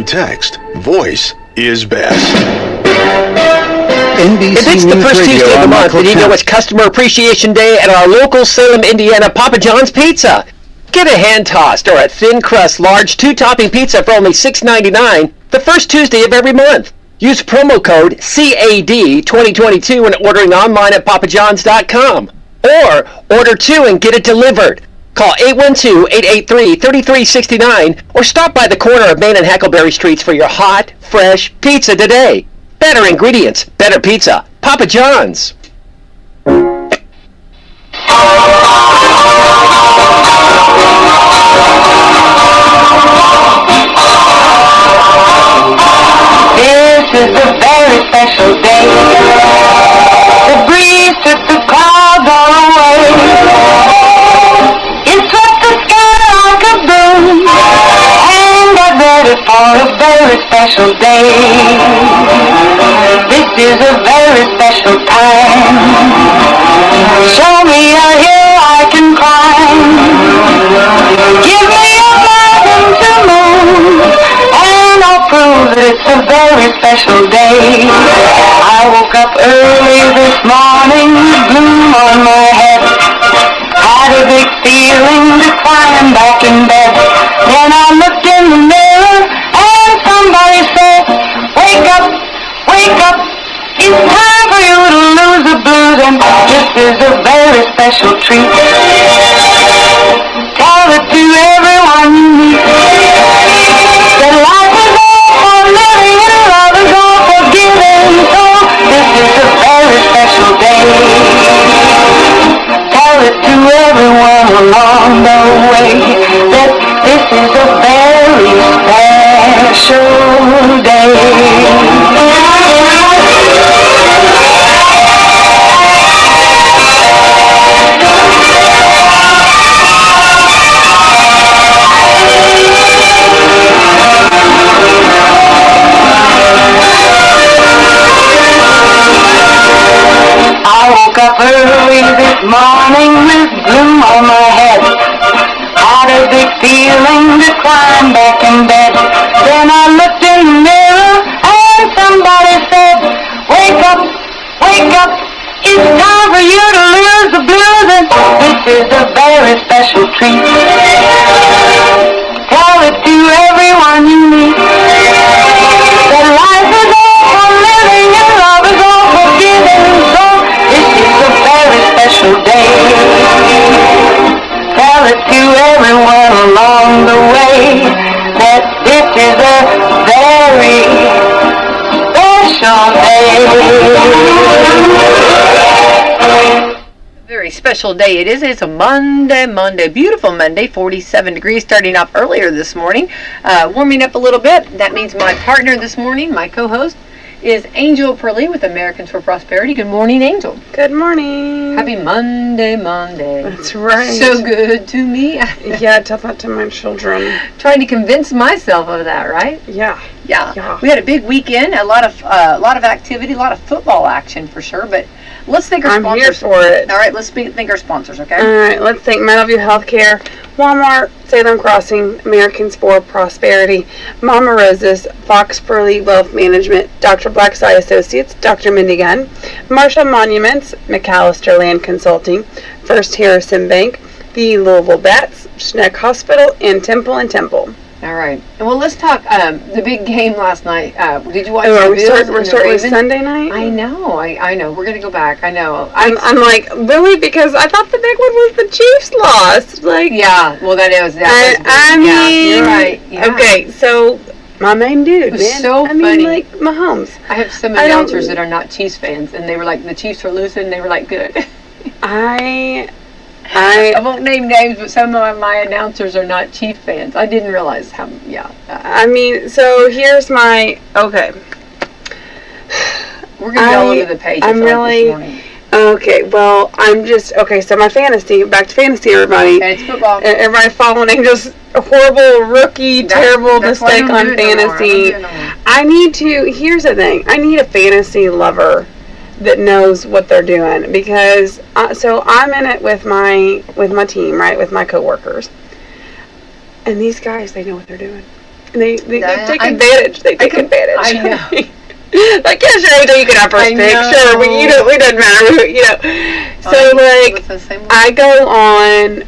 through text, voice is best. If it's the first Tuesday of the month, then you know it's Customer Appreciation Day at our local Salem, Indiana Papa John's Pizza. Get a hand-tossed or a thin crust large 2-topping pizza for only $6.99 the first Tuesday of every month. Use promo code CAD2022 when ordering online at papajohns.com. Or order 2 and get it delivered. Call 812-883-3369 or stop by the corner of Main and Hackleberry Streets for your hot, fresh pizza today. Better ingredients, better pizza. Papa John's. This is a very special day. The breeze took the clouds all away. It swept the sky like a broom and got ready for a very special day. This is a very special time. Show me a hill I can climb. Give me a mountain to move, and I'll prove that it's a very special day. I woke up early this morning with gloom on my head. Had a big feeling to climb back in bed. Then I looked in the mirror and somebody said, wake up, wake up. It's time for you to lose the blues, and this is a very special treat. Tell it to everyone you meet that life is all for living and love is all for giving. So this is a very special day. Tell it to everyone along the way that this is a very special day. I woke up early this morning with gloom on my head. Had a big feeling to climb back in bed. Then I looked in the mirror and somebody said, wake up, wake up. It's time for you to lose the blues, and this is a very special treat. Tell it to everyone you meet that life is all for living and love is all for giving. So this is a very special day. Tell it to everyone along the way that this is a very special day. Very special day it is. It's a Monday, beautiful Monday, 47 degrees, starting off earlier this morning, warming up a little bit. That means my partner this morning, my co-host, is Angel Perley with Americans for Prosperity. Good morning, Angel. Good morning. Happy Monday. That's right. So good to me. Yeah, tell that to my children. Trying to convince myself of that, right? Yeah. We had a big weekend, a lot of activity, a lot of football action for sure, but let's thank our sponsors. I'm here for it. All right, let's thank our sponsors, okay? All right, let's thank Meadowview Healthcare, Walmart, Salem Crossing, Americans for Prosperity, Mama Rose's, Fox Perley Wealth Management, Dr. Blackside Associates, Dr. Mindy Gunn, Marshall Monuments, McAllister Land Consulting, First Harrison Bank, the Louisville Bats, Schneck Hospital, and Temple & Temple. All right. Well, let's talk the big game last night. Did you watch the Bills? We're starting with Sunday night? I know. We're going to go back. I know. I'm like, really? Because I thought the big one was the Chiefs lost. Like, yeah. Well, that was I mean, yeah, you're right. Yeah. Okay, so my main dude, it was man. so funny. Funny. Like Mahomes. I have some announcers that are not Chiefs fans, and they were like, the Chiefs were losing, and they were like, good. I won't name names, but some of my announcers are not Chief fans. I didn't realize how, I mean, so here's my, okay. We're going to go into the page. I'm really, this morning. Okay, well, I'm just, okay, so my fantasy, back to fantasy, everybody. Okay, it's football. Everybody following just a horrible, rookie, terrible mistake on fantasy. I need to, here's the thing, I need a fantasy lover that knows what they're doing, because so I'm in it with my team, right, with my coworkers, and these guys, they know what they're doing. They take advantage. They take advantage. I know. Like, yeah, sure, anytime you can have first pick. Sure, it doesn't matter. So, like, I go on,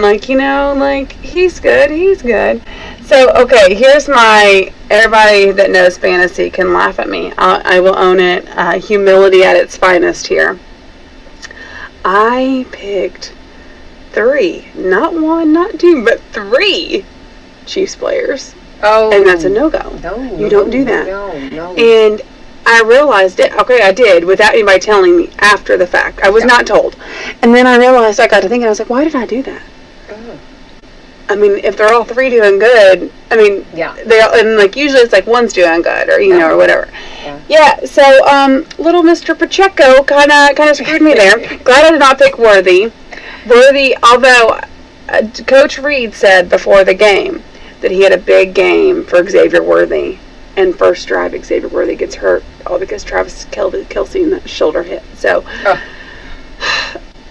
like, like, he's good. So, okay, here's everybody that knows fantasy can laugh at me. I will own it. Humility at its finest here. I picked 3, not 1, not 2, but 3 Chiefs players. Oh. And that's a no-go. No. You don't do that. No. And I realized it. Okay, I did, without anybody telling me after the fact. I was not told. And then I realized, I got to thinking, I was like, why did I do that? Oh. I mean, if they're all 3 doing good, I mean, and like usually it's like one's doing good, or or whatever. So little Mr. Pacheco kind of screwed me there. Glad I did not pick Worthy, although Coach Reed said before the game that he had a big game for Xavier Worthy, and first drive Xavier Worthy gets hurt all because Travis Kelce in the shoulder hit. So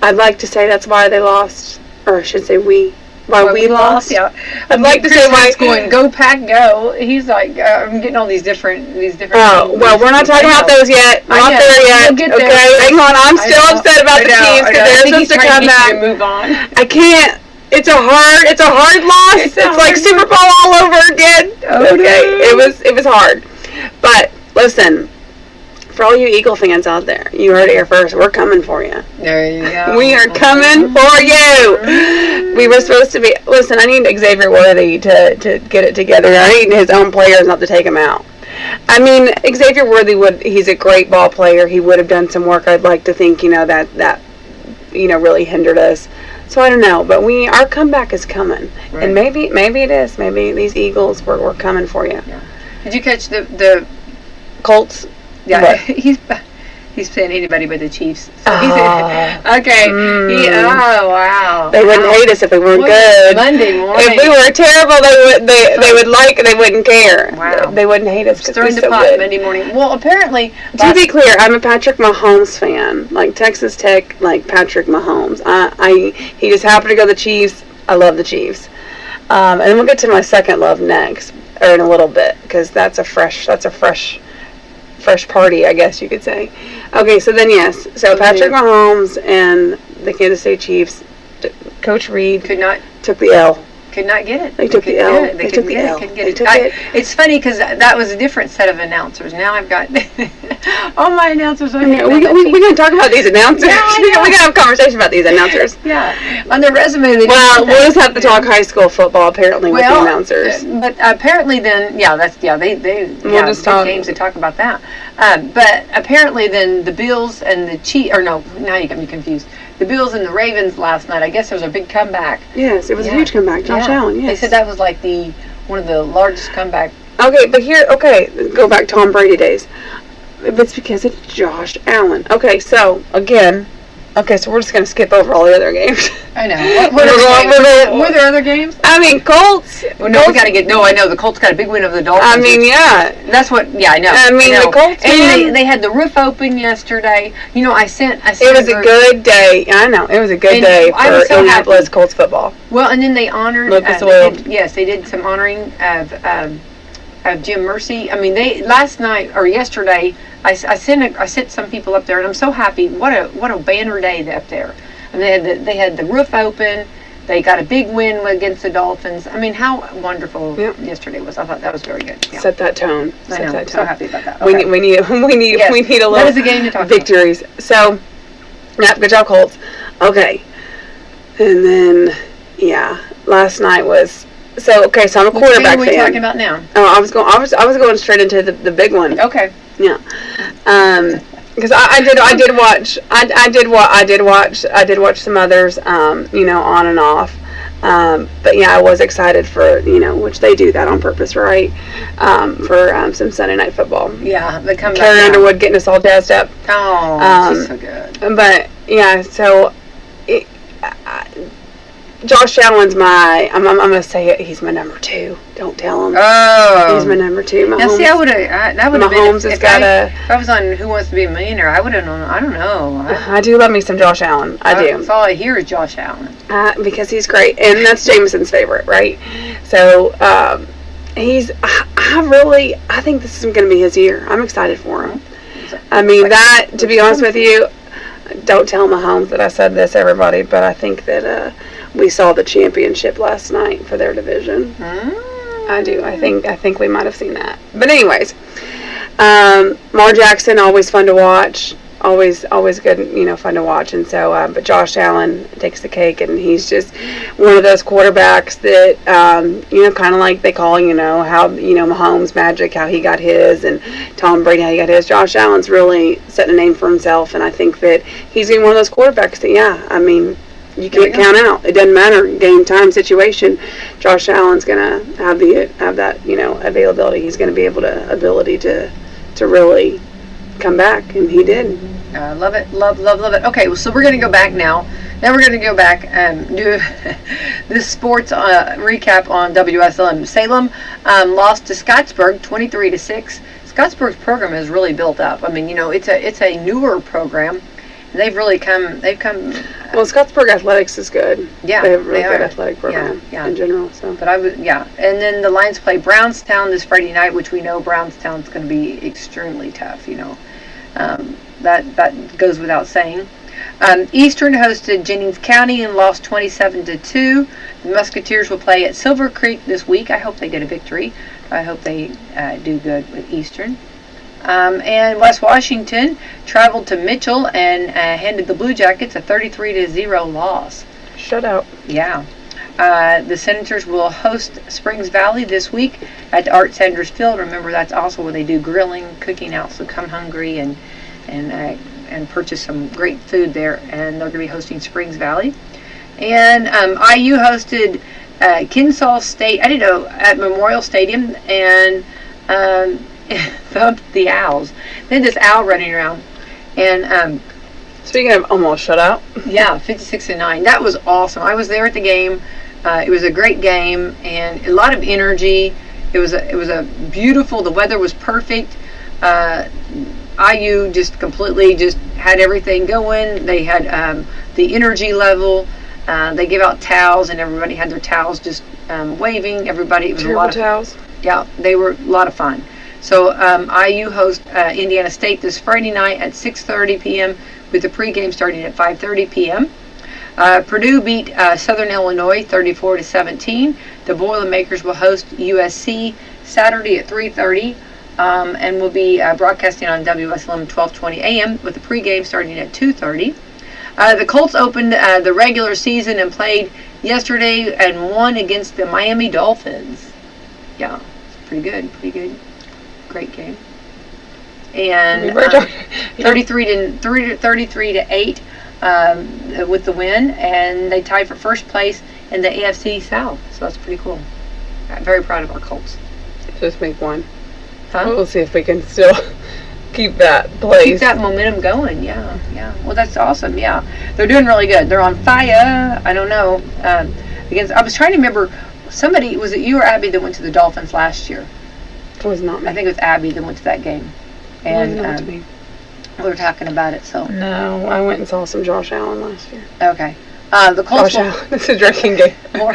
I'd like to say that's why they lost, or I should say we lost. Yeah, I'd like to say why. Going go pack go. He's like I'm getting all these different. Oh well, we're not talking about those yet. Not there yet. We'll get there. Okay, hang on. I'm still upset about the teams because they're supposed to come back. Move on. I can't. It's a hard loss. It's like Super Bowl all over again. Okay, it was hard. But listen, for all you Eagle fans out there, you heard it here first. We're coming for you. There you go. We are coming for you. We were supposed to be. Listen, I need Xavier Worthy to get it together. I need his own players not to take him out. I mean, Xavier Worthy he's a great ball player. He would have done some work. I'd like to think, that really hindered us. So I don't know, but our comeback is coming, right. And maybe it is. Maybe these Eagles we're coming for you. Yeah. Did you catch the Colts? Yeah, what? He's saying anybody but the Chiefs. So okay. Oh wow. They wouldn't hate us if we weren't good. Monday morning. If we were terrible, they wouldn't care. Wow. They wouldn't hate us because we're so good. Monday morning. Well, apparently. To be clear, I'm a Patrick Mahomes fan. Like Texas Tech, like Patrick Mahomes. He just happened to go to the Chiefs. I love the Chiefs. And then we'll get to my second love next, or in a little bit, because that's a fresh party, I guess you could say. Okay, so then yes. So Patrick Mahomes and the Kansas City Chiefs, Coach Reed took the L. Could not get it. They took the L. They took the L. It's funny because that was a different set of announcers. Now I've got all my announcers on here. We're going to talk about these announcers. We got to have a conversation about these announcers. Yeah. On the resume. We'll just have to talk high school football apparently with the announcers. But apparently then, we'll just talk games to talk about that. But apparently then the Bills and the Chiefs, now you got me confused. The Bills and the Ravens last night, I guess there was a big comeback. Yes, it was a huge comeback. Josh Allen, yes. They said that was like one of the largest comeback. Okay, but go back Tom Brady days. It's because it's Josh Allen. Okay, so again, so we're just going to skip over all the other games. I know. Were there other games? I mean, Colts. Well, no, we got to get. No, I know the Colts got a big win over the Dolphins. I mean, yeah. That's what. Yeah, I know. I mean, the Colts. And they had the roof open yesterday. I sent. It was a good day. I know. It was a good day for Indianapolis Colts football. Well, and then they honored. Lucas Oil. They did some honoring of Jim Mercy. I mean, last night or yesterday. I sent some people up there, and I'm so happy. What a banner day up there. I mean, they had the roof open. They got a big win against the Dolphins. I mean, how wonderful yesterday was. I thought that was very good. Yeah. Set that tone. I know. I'm so happy about that. Okay. We need a little that was a game to talk victories. About. So, good job, Colts. Okay, and then last night was. So I'm a quarterback fan. What are we talking about now? Oh, I was going straight into the big one. Okay. Yeah. Because I did watch some others. On and off. But I was excited for which they do that on purpose, right? For some Sunday night football. Yeah, they come. Carrie Underwood getting us all jazzed up. Oh, she's so good. But so. Josh Allen's I'm going to say it. He's my number 2. Don't tell him. Oh. He's my number 2. Now, see, I would have. That would have been. Mahomes has got if I was on Who Wants to Be a Millionaire, I would have known. I don't know. I do love me some Josh Allen. I do. That's all I hear is Josh Allen. Because he's great. And that's Jameson's favorite, right? So, I think this is going to be his year. I'm excited for him. I mean, to be honest with you, don't tell Mahomes that I said this, everybody, but I think that we saw the championship last night for their division. I do. I think we might have seen that. But anyways, Mar Jackson, always fun to watch. Always good, fun to watch. And so, but Josh Allen takes the cake, and he's just one of those quarterbacks that, kind of like they call, how, Mahomes magic, how he got his, and Tom Brady, how he got his. Josh Allen's really setting a name for himself, and I think that he's one of those quarterbacks that, you can't count out. It doesn't matter, game time situation. Josh Allen's gonna have that, availability. He's gonna be ability to really come back, and he did. Love it, love it. Okay, well, so we're going to go back now. Now we're going to go back and do this sports recap on WSLM. Salem lost to Scottsburg 23-6. Scottsburg's program is really built up. I mean, it's a newer program. They've really come. Well, Scottsburg athletics is good. Yeah, they have a really good athletic program in general. So, but And then the Lions play Brownstown this Friday night, which we know Brownstown's going to be extremely tough. That goes without saying. Eastern hosted Jennings County and lost 27-2. The Musketeers will play at Silver Creek this week. I hope they get a victory. I hope they do good with Eastern. And West Washington traveled to Mitchell and handed the Blue Jackets a 33-0 loss. Shutout. Yeah. The Senators will host Springs Valley this week at Art Sanders Field. Remember, that's also where they do grilling, cooking out, so come hungry and purchase some great food there. And they're going to be hosting Springs Valley. And IU hosted Kennesaw State, at Memorial Stadium, and thumped the Owls. They had this owl running around. And speaking of almost shutout. Yeah, 56-9. That was awesome. I was there at the game. It was a great game and a lot of energy. It was a beautiful. The weather was perfect. IU just completely had everything going. They had the energy level. They gave out towels, and everybody had their towels just waving. Everybody. It was a lot of towels. Yeah, they were a lot of fun. So IU hosts Indiana State this Friday night at 6:30 p.m. with the pregame starting at 5:30 p.m. Purdue beat Southern Illinois 34-17. The Boilermakers will host USC Saturday at 3:30 and will be broadcasting on WSLM 12:20 a.m. with the pregame starting at 2:30. The Colts opened the regular season and played yesterday and won against the Miami Dolphins. Yeah, it's pretty good. Great game. And 33-8 with the win, and they tied for first place in the AFC South. So that's pretty cool. I'm very proud of our Colts. Just make one. Huh? We'll see if we can still keep that place. Keep that momentum going. Yeah. Well, that's awesome. Yeah, they're doing really good. They're on fire. I don't know. I was trying to remember. Somebody, was it you or Abby that went to the Dolphins last year? It was not me. I think it was Abby that went to that game. And not me. we were talking about it. So no, I went and saw some Josh Allen last year. Okay. The Colts. Josh Allen. It's a drinking game. More.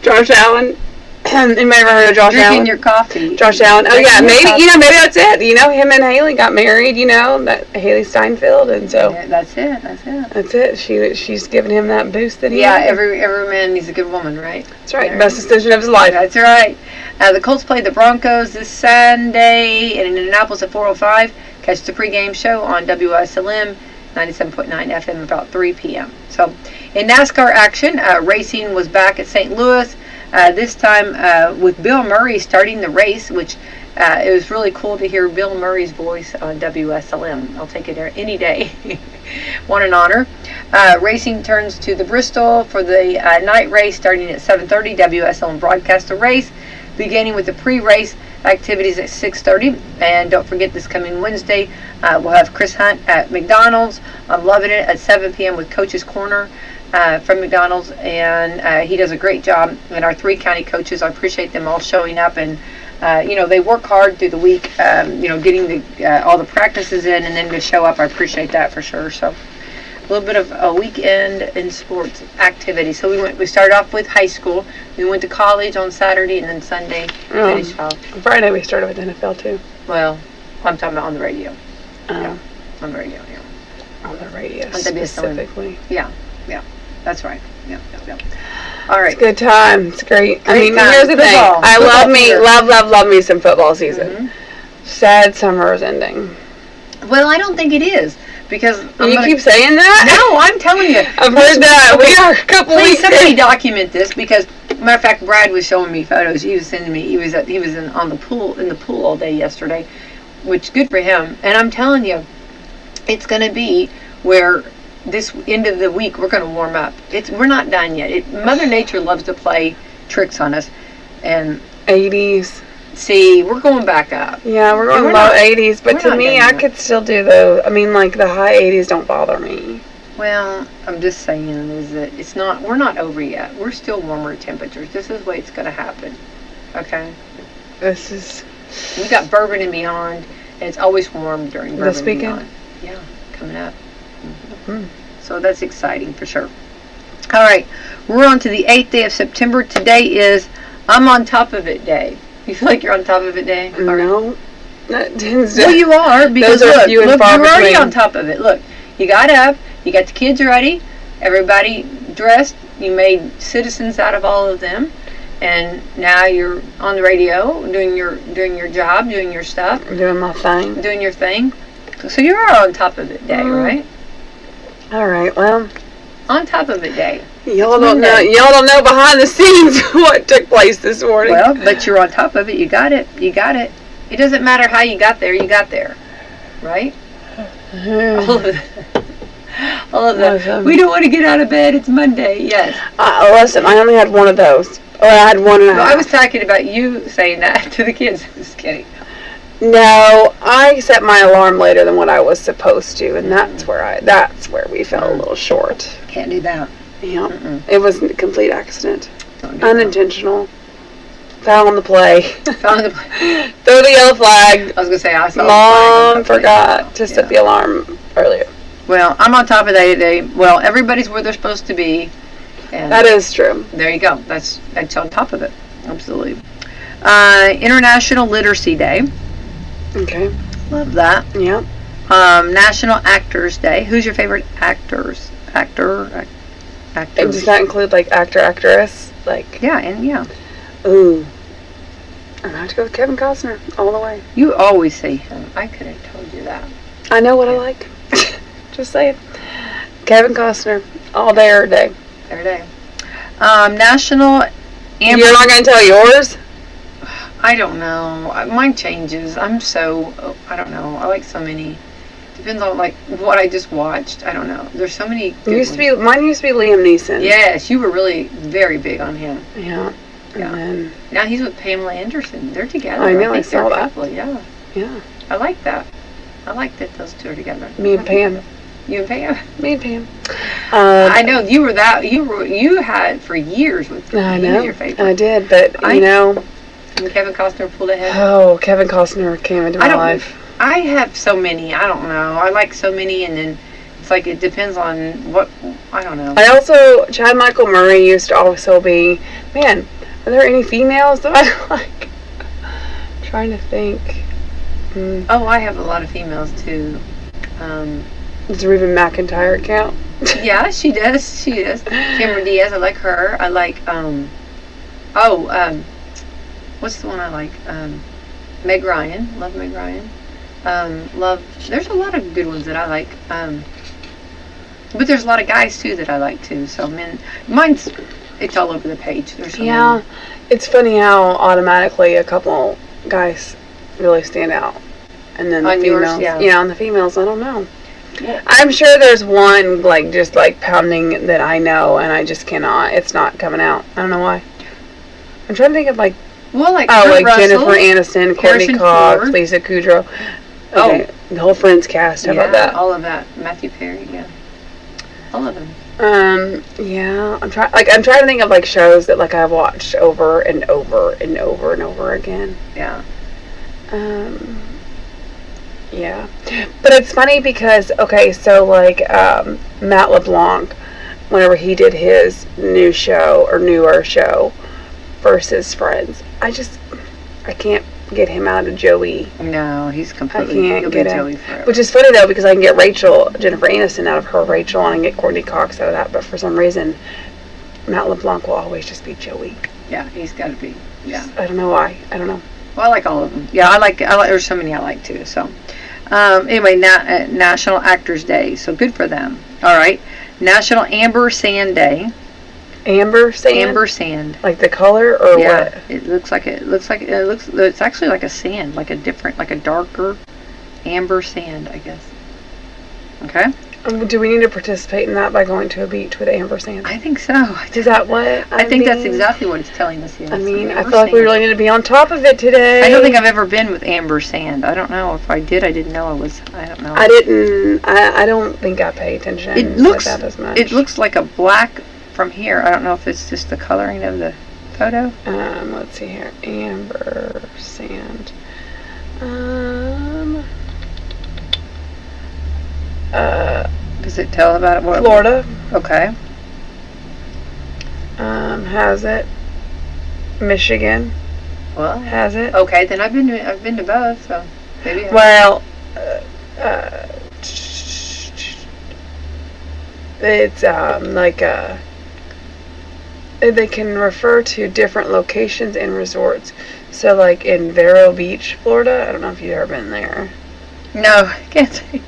Josh Allen. Anybody ever heard of Josh Allen? Drinking your coffee. Josh Allen. Oh yeah, maybe maybe that's it. Him and Haley got married. That Haley Steinfeld, and so yeah, that's it. That's it. She's giving him that boost that he. Yeah, every man needs a good woman, right? That's right. Best decision of his life. That's right. The Colts played the Broncos this Sunday in Indianapolis at 4:05. Catch the pregame show on WSLM 97.9 FM about 3 p.m. So, in NASCAR action, racing was back at St. Louis. This time with Bill Murray starting the race, which it was really cool to hear Bill Murray's voice on WSLM. I'll take it there any day. What an honor. Racing turns to the Bristol for the night race starting at 7:30. WSLM broadcast the race, beginning with the pre-race activities at 6:30. And don't forget, this coming Wednesday, we'll have Chris Hunt at McDonald's. I'm loving it at 7 p.m. with Coach's Corner. from McDonald's, and he does a great job. And our 3 county coaches, I appreciate them all showing up, and they work hard through the week, getting all the practices in, and then to show up. I appreciate that for sure. So a little bit of a weekend in sports activity. So we started off with high school. We went to college on Saturday, and then Sunday finished off. Friday we started with NFL too. Well, I'm talking about on the radio. Oh. Yeah, on the radio. Yeah. On the radio On WSLM. specifically. Yeah. That's right. Yeah. All right. It's a good time. It's great. Great time. Here's the thing. Football. I Football love me some football season. Mm-hmm. Sad summer is ending. Well, I don't think it is, because keep saying that? No, I'm telling you. I've heard that. Okay, We are a couple please weeks somebody in. document this, because matter of fact, Brad was showing me photos. He was sending me. He was in the pool all day yesterday, which good for him. And I'm telling you, it's going to be where this end of the week we're going to warm up. We're not done yet. Mother Nature loves to play tricks on us, and 80s. see, we're going back up. Yeah, we're going we're low not- 80s, but we're to not me, done I yet. could still do those. I mean, like the high 80s don't bother me. Well, I'm just saying is that we're not over yet. We're still warmer temperatures. This is the way it's going to happen. Okay? This is We got Bourbon and Beyond, and it's always warm during Bourbon This and weekend? Beyond. Yeah, coming up. Hmm. So that's exciting for sure. All right, we're on to the 8th day of September. Today is I'm on top of it day. You feel like you're on top of it day? All right. no. That tends to. Well, you are, because Those are look, few and far you're already between. on top of it. Look, you got up, you got the kids ready, everybody dressed, you made citizens out of all of them, and now you're on the radio doing your job, doing your stuff, doing my thing. doing your thing. So you're on top of it day, right? All right. Well, On top of it day. y'all don't know. Y'all don't know behind the scenes what took place this morning. Well, but you're on top of it. You got it. You got it. It doesn't matter how you got there. You got there, right? All of it. All of that. Awesome. We don't want to get out of bed. It's Monday. Yes. Listen, I only had one of those. Or I had one and a No, half. I was talking about you saying that to the kids. Just kidding. No, I set my alarm later than what I was supposed to, and that's where we fell a little short. Can't do that. Yeah, Mm-mm. it was a complete accident, Don't do unintentional. Foul on the play. that. Found the- Throw the yellow flag. I was gonna say I saw. Mom forgot to set the alarm earlier. Well, I'm on top of that today. Well, everybody's where they're supposed to be. And That is true. there you go. That's on top of it. Absolutely. International Literacy Day. Okay. Love that. Yeah. National Actors Day. Who's your favorite actor? Does that include like actor, actress? Like, Yeah, and yeah. ooh. I'm gonna have to go with Kevin Costner all the way. You always say him. I could have told you that. I know what I like. Just saying. Kevin Costner all day every day. Every day. National Amber. You're not gonna tell yours? I don't know. Mine changes. I don't know. I like so many. Depends on like what I just watched. I don't know. There's so many. Good Mine used to be Liam Neeson. Yes, you were really very big on him. Yeah. Yeah. And Now he's with Pamela Anderson. They're together. I know, think I saw they're a that. couple, yeah. yeah. I like that. I like that those two are together. Me and Pam. You and Pam. Me and Pam. I know you were that. You had for years with. I he know. was your favorite. I did, but I- know. And Kevin Costner pulled ahead. Oh, Kevin Costner came into my life. I have so many. I don't know. I like so many, and then it's like it depends on what. I don't know. Chad Michael Murray used to also be. Man, are there any females that I like? Trying to think. Oh, I have a lot of females too. Does Reuben McIntyre count? Yeah, she does. She does. Cameron Diaz. I like her. I like. What's the one I like? Meg Ryan. Love Meg Ryan. There's a lot of good ones that I like. But there's a lot of guys too that I like too. So it's all over the page. There's so many. It's funny how automatically a couple guys really stand out, and then the On yours, females. yeah. On the females, I don't know. Yeah. I'm sure there's one just pounding that I know, and I just cannot. It's not coming out. I don't know why. I'm trying to think of Well, like Jennifer Russell, Aniston, Courtney Harrison Cox, Ford. Lisa Kudrow. Okay, the whole Friends cast. How about that? All of that. Matthew Perry, yeah. All of them. Yeah, I'm trying to think of like shows that like I've watched over and over and over and over again. Yeah. Yeah, but it's funny because so like Matt LeBlanc, whenever he did his newer show versus Friends, I can't get him out of Joey. No, he's completely. I can't get Joey him. forever. Which is funny though because I can get Jennifer Aniston out of her Rachel, and I can get Courtney Cox out of that. But for some reason, Matt LeBlanc will always just be Joey. Yeah, he's got to be. Yeah. I don't know why. I don't know. Well, I like all of them. Yeah, I like. There's so many I like too. So, anyway, National Actors Day. So good for them. All right, National Amber Sand Day. Amber sand. Amber sand. Like the color or Yeah, what? it's actually like a sand, like a darker amber sand, I guess. Okay. Do we need to participate in that by going to a beach with amber sand? I think so. Is that what? I think that's exactly what it's telling us here. I mean, I Amber feel like we sand. really need to be on top of it today. I don't think I've ever been with amber sand. I don't know. If I did, I didn't know I was. I don't know. I don't think I pay attention It looks like that as much. It looks like a black from here. I don't know if it's just the coloring of the photo. Let's see here. Amber sand. Does it tell about it? What? Florida Okay. has it. Michigan Well. has it. Okay, then I've been to both, so maybe. Well, it's they can refer to different locations and resorts. So like in Vero Beach, Florida, I don't know if you've ever been there. No, can't say.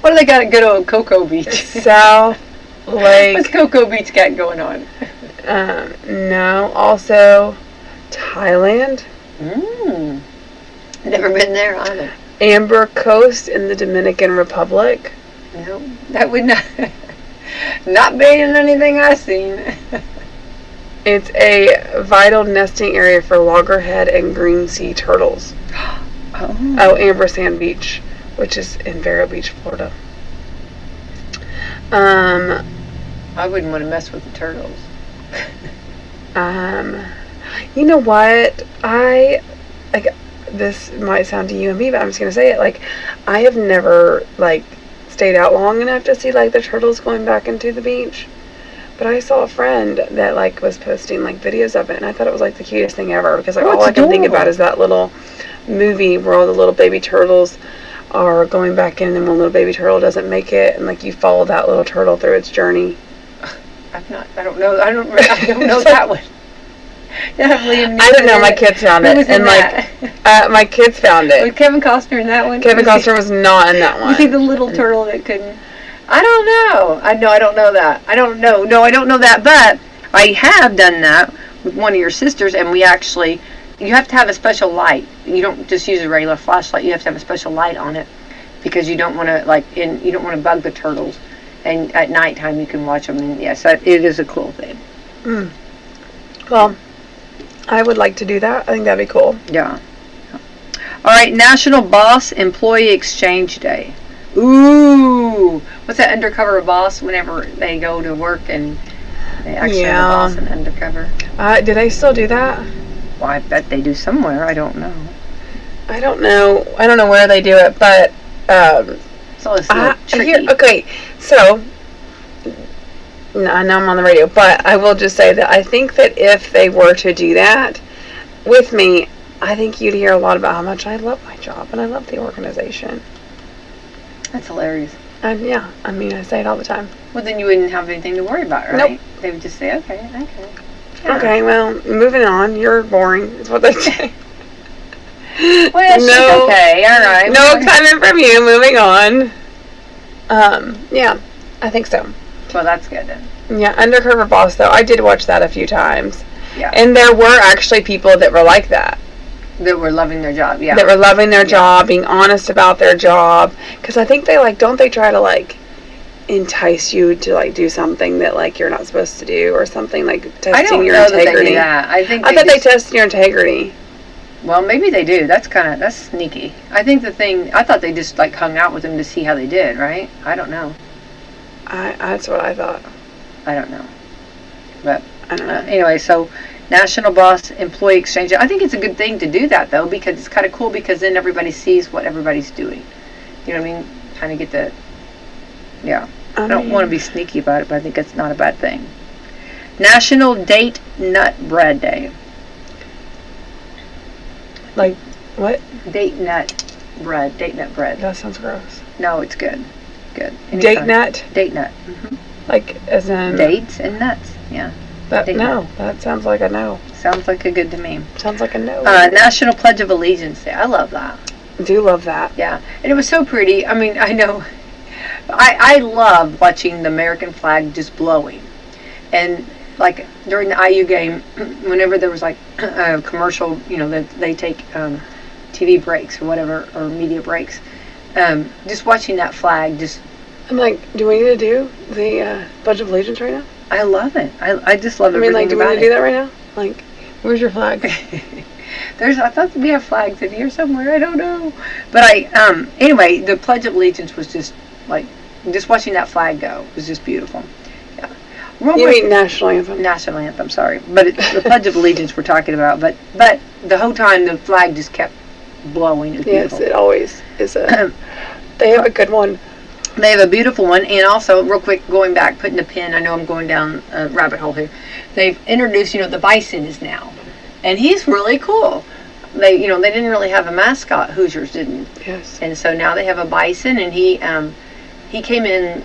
What do they got at good old Cocoa Beach? South Lake. What's Cocoa Beach got going on? No, also Thailand. Never been there either. Amber Coast in the Dominican Republic. No, that would not be in anything I've seen. It's a vital nesting area for loggerhead and green sea turtles. Oh, Amber Sand Beach, which is in Vero Beach, Florida. I wouldn't want to mess with the turtles. You know what? This might sound to you and me, but I'm just gonna say it. Like, I have never stayed out long enough to see the turtles going back into the beach. But I saw a friend that was posting videos of it, and I thought it was the cutest thing ever because all I can think about is that little movie where all the little baby turtles are going back in, and one little baby turtle doesn't make it, and you follow that little turtle through its journey. I don't know that one. I don't know. My kids found it, and my kids found it. Was Kevin Costner in that one? Kevin Costner was not in that one. Was he the little turtle that couldn't? I don't know. I don't know that. I don't know. No, I don't know that. But I have done that with one of your sisters, and we actually. You have to have a special light. You don't just use a regular flashlight. You have to have a special light on it because you don't want to you don't want to bug the turtles. And at nighttime you can watch them. And yes, it is a cool thing. Well, I would like to do that. I think that'd be cool. Yeah. All right, National Boss Employee Exchange Day. Ooh, what's that undercover boss? Whenever they go to work and they actually have a boss and undercover. Do they still do that? Well, I bet they do somewhere. I don't know. I don't know. I don't know where they do it, but it's always tricky. Okay, so I know I'm on the radio, but I will just say that I think that if they were to do that with me, I think you'd hear a lot about how much I love my job and I love the organization. That's hilarious. Yeah, I mean, I say it all the time. Well, then you wouldn't have anything to worry about, right? Nope. They would just say, okay. Yeah. Okay, well, moving on. You're boring, is what they say. Well, no, okay, all right. No comment from you. Moving on. Yeah, I think so. Well, that's good then. Yeah, Undercover Boss, though, I did watch that a few times. Yeah. And there were actually people that were like that. That were loving their job, yeah. That were loving their job, being honest about their job. Because I think they, don't they try to, entice you to, do something that, you're not supposed to do, or something testing your integrity. I don't know that they do that. I thought they test your integrity. Well, maybe they do. That's sneaky. I thought they just hung out with them to see how they did, right? I don't know. That's what I thought. I don't know. But I don't know. anyway, so National Boss Employee Exchange. I think it's a good thing to do that, though, because it's kind of cool because then everybody sees what everybody's doing. You know what I mean? Kind of get the, yeah. I don't want to be sneaky about it, but I think it's not a bad thing. National Date Nut Bread Day. Like, what? Date nut bread. Date nut bread. That sounds gross. No, it's good. Good. Date nut? Date nut. Like, as in... Dates and nuts. Yeah. No, that sounds like a no. Sounds like a good to me. Sounds like a no. National Pledge of Allegiance Day. I love that. Do love that. Yeah. And it was so pretty. I mean, I know... I love watching the American flag just blowing. And, like, during the IU game, whenever there was, like, a commercial, you know, that they take TV breaks or whatever, or media breaks, just watching that flag just... I'm like, do we need to do the Pledge of Allegiance right now? I love it. I just love everything I mean, like, do we need to do that right now? Like, where's your flag? I thought we have flags in here somewhere. I don't know. But anyway, the Pledge of Allegiance was just, like, just watching that flag go was just beautiful. Yeah. You mean National Anthem? National Anthem, sorry. But it's the Pledge of Allegiance we're talking about. But the whole time the flag just kept blowing. It was beautiful. Yes, it always is they have a good one. They have a beautiful one, and also, real quick, going back, putting a pin, I know I'm going down a rabbit hole here. They've introduced, the bison is now, and he's really cool. They didn't really have a mascot. Hoosiers didn't. Yes. And so now they have a bison, and he came in,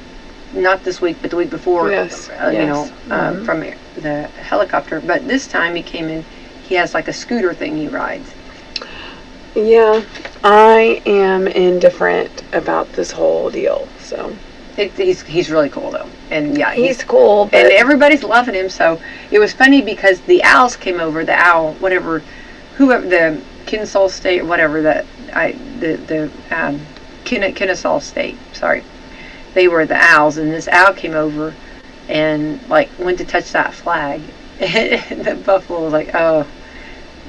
not this week, but the week before. Yes. From the helicopter. But this time he came in. He has like a scooter thing he rides. Yeah, I am indifferent about this whole deal. So he's really cool though, and yeah, he's cool, and everybody's loving him. So it was funny because the owls came over. The owl, whoever, the Kennesaw State, whatever Kennesaw State. Sorry, they were the owls, and this owl came over, and like went to touch that flag, and the buffalo was like, "Oh,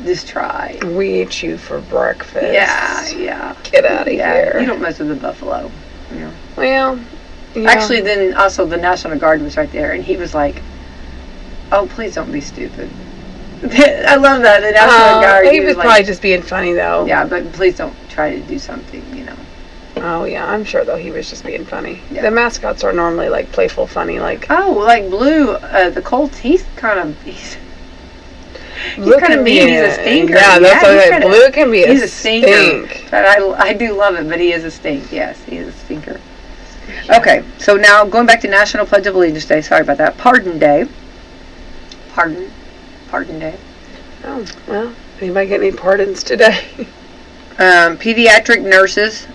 just try. We eat you for breakfast." Yeah. Get out of here. You don't mess with the buffalo. Yeah. Well, yeah. Actually, then also the National Guard was right there, and he was like, "Oh, please don't be stupid." I love that, the National Guard. He was probably just being funny, though. Yeah, but please don't try to do something, Oh, yeah, I'm sure, though, he was just being funny. Yeah. The mascots are normally, like, playful, funny, like... Oh, like Blue, the Colt, he's kind of mean. He's a stinker. Yeah, that's what Blue can be he's a stinker. But I do love it, but he is a stink. Yes, he is a stinker. Okay, so now going back to National Pledge of Allegiance Day. Sorry about that. Pardon Day. Pardon Day. Oh, well, anybody get any pardons today? Pediatric nurses.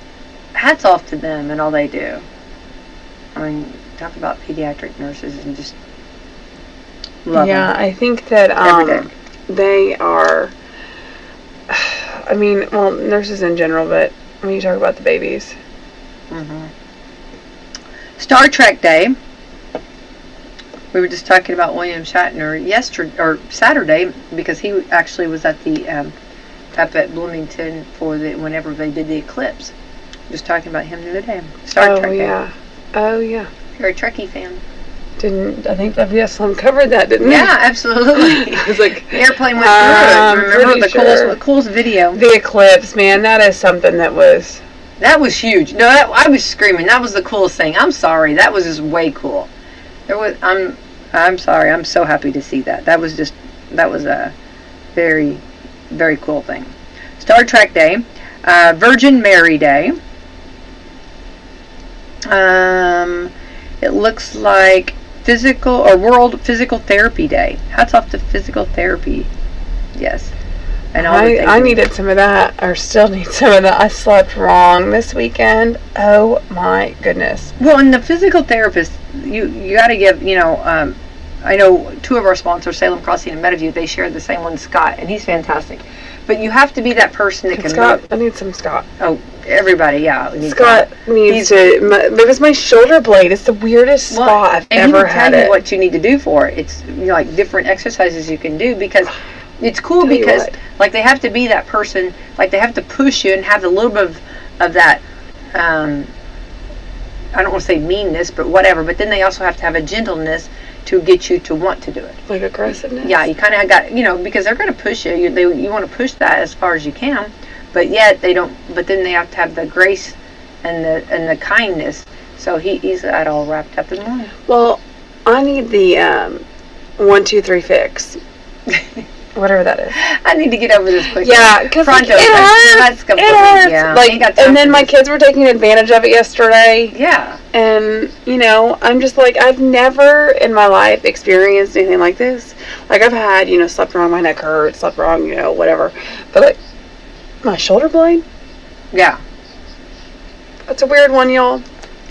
Hats off to them and all they do. I mean, talk about pediatric nurses and just love them. Yeah, I think that every day. They are, I mean, well, nurses in general, but when you talk about the babies. Mm-hmm. Star Trek Day. We were just talking about William Shatner Saturday, because he actually was at the up at Bloomington for whenever they did the eclipse. Just talking about him the other day. Star Trek Day. Oh yeah. You're a Trekkie fan. I think Wslm covered that, didn't Yeah, absolutely. It was like the airplane went through it. Remember the coolest video? The eclipse, man, that is something that was huge. No, I was screaming. That was the coolest thing. I'm sorry. That was just way cool. I'm sorry. I'm so happy to see that. That was a very, very cool thing. Star Trek Day, Virgin Mary Day. It looks like World Physical Therapy Day. Hats off to physical therapy. Yes. And I needed some of that, or still need some of that. I slept wrong this weekend. Oh my goodness. Well, and the physical therapist, you got to give, I know two of our sponsors, Salem Crossing and Meadowview, they share the same one, Scott, and he's fantastic. But you have to be that person that can Scott, I need some Scott. Oh, everybody, yeah. Scott needs to. It was my shoulder blade. It's the weirdest spot I've ever had. And he will tell you what you need to do for it. It's like different exercises you can do, because it's cool because like they have to be that person. Like they have to push you and have a little bit of that. I don't want to say meanness, but whatever. But then they also have to have a gentleness to get you to want to do it. Like aggressiveness? Yeah, you kind of got, because they're going to push you. You want to push that as far as you can, but yet they don't. But then they have to have the grace and the kindness. So he's got all wrapped up in one. Well, I need the 1, 2, 3 fix. Whatever that is. I need to get over this quick. Yeah, because it hurts. It hurts. Yeah, and then my kids were taking advantage of it yesterday. Yeah. And, I'm just like, I've never in my life experienced anything like this. Like, I've had, slept wrong, my neck hurts, slept wrong, whatever. But, like, my shoulder blade? Yeah. That's a weird one, y'all.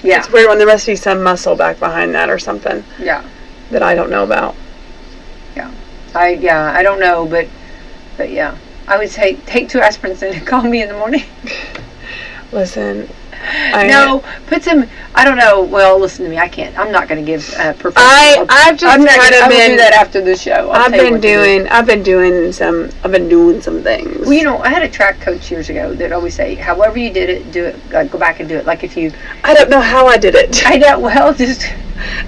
Yeah. It's a weird one. There must be some muscle back behind that or something. Yeah. That I don't know about. Yeah. I don't know, but yeah. I would say take 2 aspirins and call me in the morning. Listen. Put some. I don't know. Well, listen to me. I can't. I'm not going to give professional. I've just kind of been. Do that after the show. I've been doing some things. Well, I had a track coach years ago that always say, however you did it, do it. Go back and do it. Like if you. I don't know how I did it. I know. Well, just.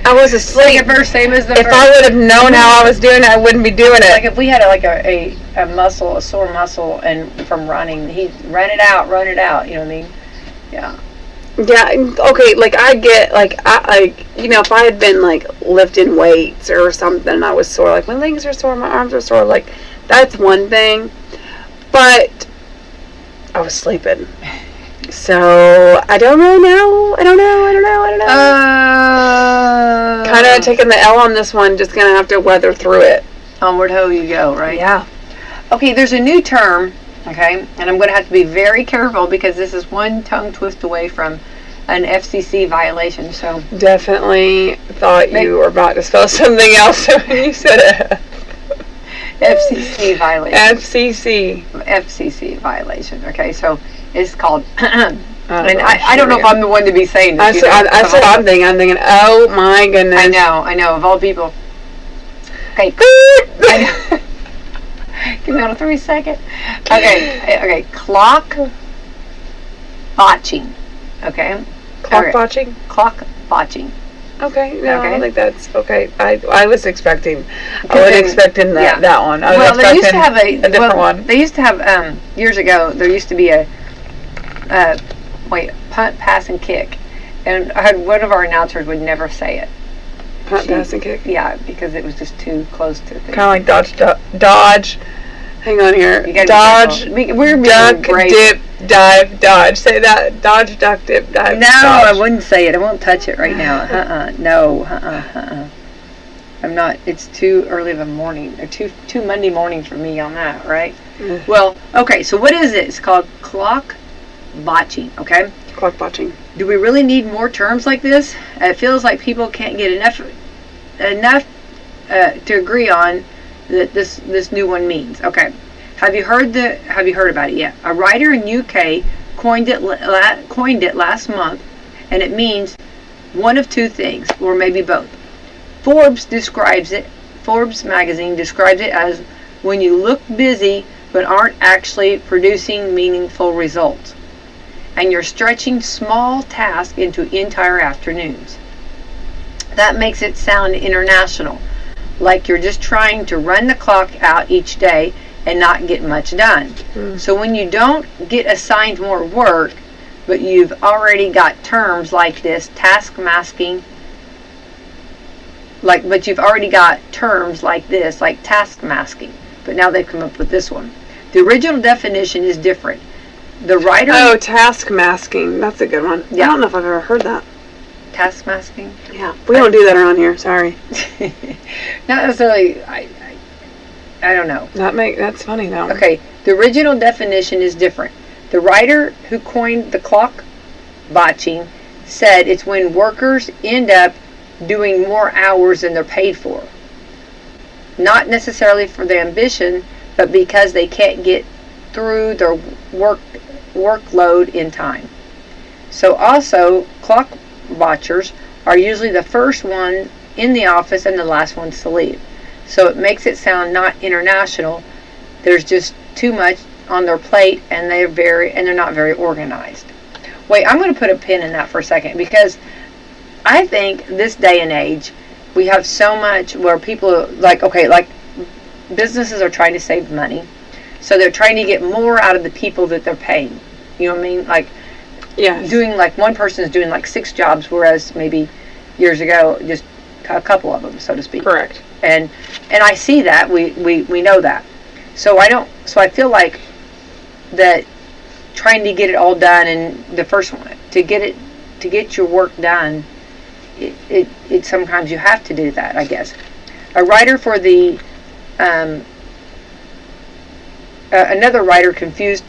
I was asleep. Same as the if I would have known how I was doing it, I wouldn't be doing it. Like if we had a sore muscle, and from running, he run it out. You know what I mean? Yeah. Yeah. Okay. Like I get if I had been like lifting weights or something, and I was sore. Like my legs are sore, my arms are sore. Like that's one thing. But I was sleeping. So I don't really know. I don't know. Kind of taking the L on this one. Just gonna have to weather through it. Onward ho you go, right? Yeah. Okay, there's a new term, okay, and I'm going to have to be very careful because this is one tongue twist away from an FCC violation. So definitely thought you were about to spell something else when you said it. FCC violation. FCC violation. Okay, so it's called. And I don't know if I'm the one to be saying this. That's what I'm thinking. I'm thinking, oh my goodness. I know. Of all people. Okay. Give me on a 3 second. Okay. Clock botching. Okay. Clock botching? Clock botching. Okay. No, I don't think that's okay. I was expecting. I wasn't expecting that one. I was they used to have a different one. They used to have years ago. There used to be a punt, pass, and kick, and I had one of our announcers would never say it. Punt, pass, and kick. Yeah, because it was just too close to things. Kind of like dodge. Hang on here. Dodge. We're duck, dip, dive, dodge. Say that. Dodge, duck, dip, dive. No, dodge. I wouldn't say it. I won't touch it right now. No. I'm not. It's too early of a morning. Or too Monday mornings for me on that, right? Well, okay. So what is it? It's called clock botching. Okay. Clock botching. Do we really need more terms like this? It feels like people can't get enough to agree on that this new one means. Okay. Have you heard about it yet? A writer in UK coined it last month, and it means one of two things, or maybe both. Forbes magazine describes it as when you look busy but aren't actually producing meaningful results, and you're stretching small tasks into entire afternoons. That makes it sound international, like you're just trying to run the clock out each day and not get much done. So when you don't get assigned more work, but you've already got terms like this, task masking, like task masking, but now they've come up with this one. The original definition is different. The writer... Oh, task masking. That's a good one. Yeah. I don't know if I've ever heard that. Task masking? Yeah. We don't do that around here. Sorry. Not necessarily... I don't know. That's funny, though. Okay. The original definition is different. The writer who coined the clock botching said it's when workers end up doing more hours than they're paid for. Not necessarily for their ambition, but because they can't get through their workload in time. So also, clock watchers are usually the first one in the office and the last ones to leave. So it makes it sound not international. There's just too much on their plate, and they're not very organized. Wait, I'm going to put a pin in that for a second, because I think this day and age, we have so much where people businesses are trying to save money, so they're trying to get more out of the people that they're paying. You know what I mean? Like, Yes. doing like one person is doing like 6 jobs, whereas maybe years ago just a couple of them, so to speak. Correct. And I see that we know that. So I feel like that trying to get it all done, and the first one to get your work done, it sometimes you have to do that, I guess. A writer for the another writer confused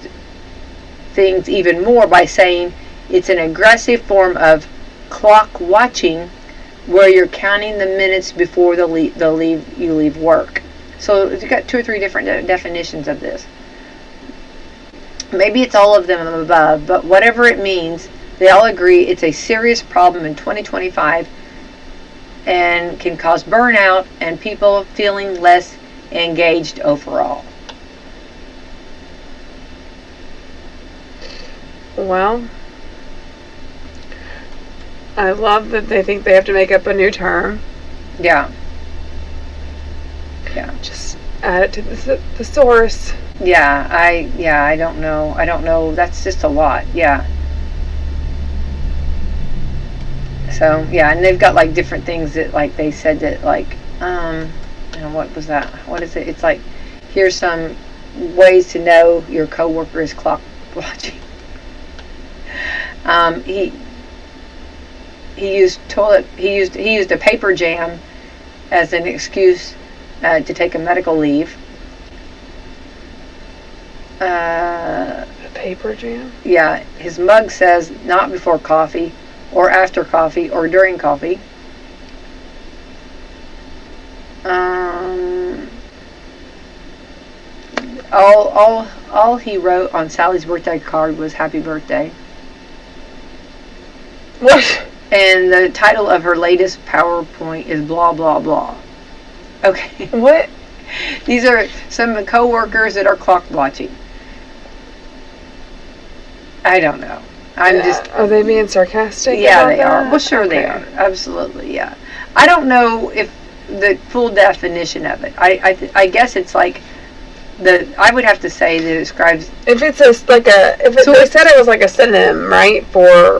things even more by saying it's an aggressive form of clock watching, where you're counting the minutes before you leave work. So you've got 2 or 3 different definitions of this. Maybe it's all of them above, but whatever it means, they all agree it's a serious problem in 2025 and can cause burnout and people feeling less engaged overall. Well, I love that they think they have to make up a new term. Yeah. Just add it to the thesaurus. Yeah, I don't know. That's just a lot. Yeah. So, yeah, and they've got like different things that like they said that like what was that? What is it? It's like, here's some ways to know your coworker is clock watching. He used a paper jam as an excuse to take a medical leave. A paper jam? Yeah, his mug says not before coffee, or after coffee, or during coffee. All he wrote on Sally's birthday card was "Happy Birthday." What? And the title of her latest PowerPoint is blah blah blah. Okay. What? These are some co-workers that are clock watching. I don't know. Are they being sarcastic? Yeah, about they are. that? Well, sure Okay. they are. Absolutely, yeah. I don't know if the full definition of it. I guess it's like I would have to say that it describes. If it's they said it was like a synonym, right? For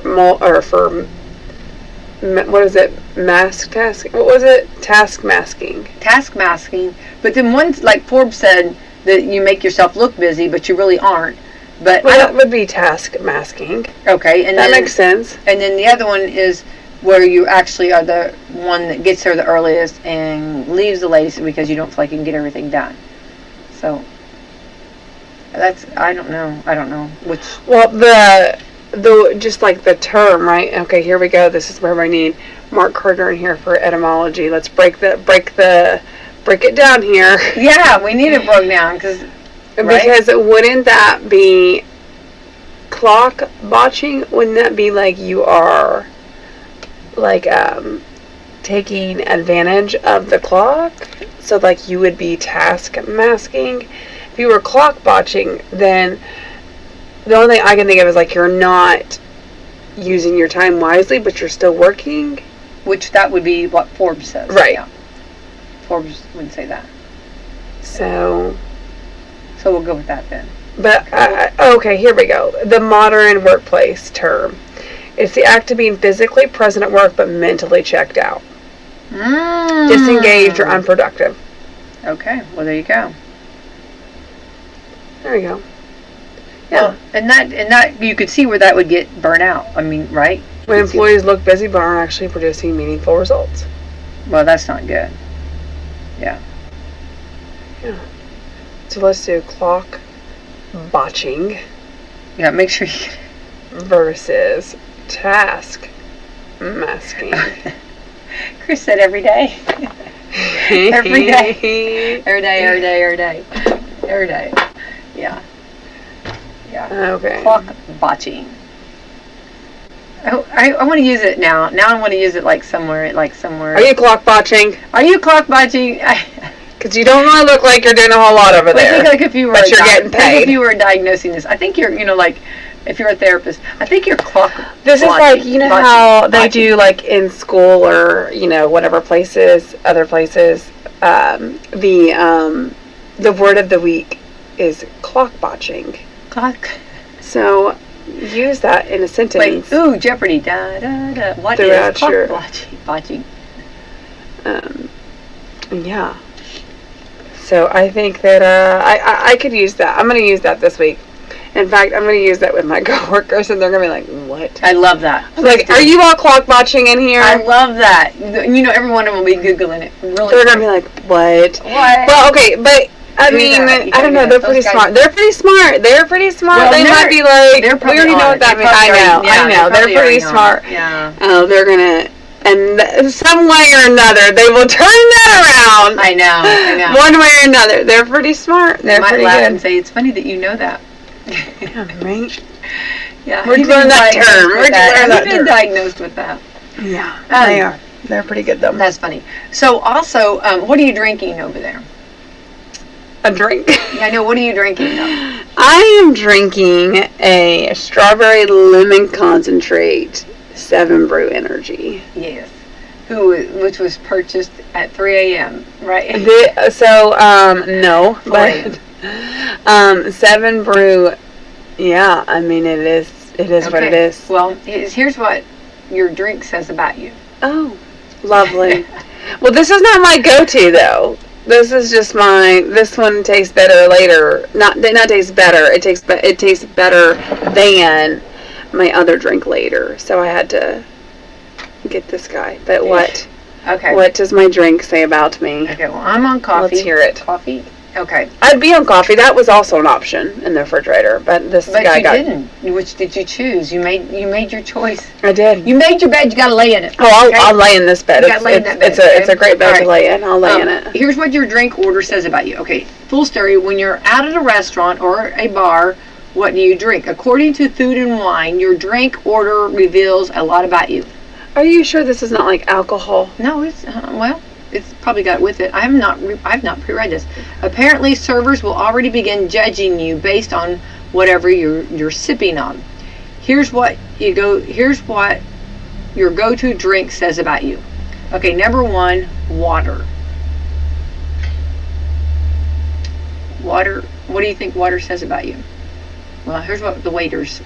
what is it? Mask task? What was it? Task masking. Task masking, but then one's like Forbes said that you make yourself look busy, but you really aren't. But Well, that would be task masking. okay, and That then, makes sense. And then the other one is where you actually are the one that gets there the earliest and leaves the latest because you don't feel like you can get everything done. So that's I don't know which. Well, the just like the term, right? Okay, here we go. This is where we need Mark Carter in here for etymology. Let's break it down here. Yeah, we need it broke down because wouldn't that be clock botching? Wouldn't that be like you are like taking advantage of the clock? So like you would be task masking. If you were clock botching, then the only thing I can think of is like you're not using your time wisely, but you're still working. which that would be what Forbes says. Right. Yeah. Forbes would say that. So we'll go with that then. But, okay, here we go. The modern workplace term. It's the act of being physically present at work but mentally checked out. Disengaged or unproductive. Okay, well there you go. There you go. Yeah, well, and that you could see where that would get burnout. I mean, right? When employees look busy but aren't actually producing meaningful results. Well, that's not good. Yeah. Yeah. So let's do clock botching. Yeah, make sure you versus task masking. Chris said every day. Every day. Every day. Yeah. Okay. Clock botching. I want to use it now. Now I want to use it like somewhere. Are you clock botching? Are you clock botching? Because you don't really look like you're doing a whole lot over there. I think like if you were but you're getting paid. If you were diagnosing this, I think you're, If you're a therapist, I think you're clock. This is like, you know how they watching. do like in school or, you know, whatever places, other places, the word of the week is clock botching. Clock. So use that in a sentence. Wait, ooh, Jeopardy. Da, da, da. What Throughout is clock your- botching? Yeah. So I think that I could use that. I'm going to use that this week. In fact, I'm going to use that with my coworkers, and they're going to be like, "What?" I love that. I was like, "Are you all clock botching in here?" I love that. You know, every one of them will be Googling it. Really. They're going to be like, "What?" What? Well, okay, but I Do mean, that. You I don't know. gotta do They're that. pretty Those guys- smart. They're pretty smart. They're pretty smart. Well, they they're- might be like, they're we probably already know on what it. that They means. I probably know. already- yeah, I know. They're probably pretty already on smart. it. Yeah. Oh, they're gonna, and some way or another, they will turn that around. I know. I know. One way or another, they're pretty smart. They're might pretty laugh good. and say, "It's funny that you know that." Yeah, right? Yeah. Where'd you You've been learn that diagnosed term? with Where'd you learn that You've been term? diagnosed with that. Yeah, they are. They're pretty good though. That's funny. So, also, what are you drinking over there? A drink. Yeah, I know. What are you drinking though? I am drinking a strawberry lemon concentrate 7 Brew Energy. Yes. Which was purchased at 3 a.m. Right? No, Right. but 7 Brew. Yeah, I mean it is what it is. Well, here's what your drink says about you. Oh, lovely. Well, this is not my go-to though. This is just this one tastes better later. Not tastes better. It tastes better than my other drink later. So I had to get this guy. But what does my drink say about me? Okay, well, I'm on coffee. Let's hear it. Coffee? Okay. I'd be on coffee. That was also an option in the refrigerator, but this But guy you got. didn't. Which did you choose? You made your choice. I did. You made your bed, you gotta lay in it. Oh, okay? I'll lay in this bed. You gotta lay in that bed, It's a great bed All to lay in. I'll lay in right. it. Here's what your drink order says about you. Okay, full story. When you're out at a restaurant or a bar, what do you drink? According to Food and Wine, your drink order reveals a lot about you. Are you sure this is not like alcohol? No, it's it's probably got it with it. I've not pre-read this. Apparently, servers will already begin judging you based on whatever you're sipping on. Here's what your go-to drink says about you. Okay, number 1, water. Water. What do you think water says about you? Well, here's what the waiters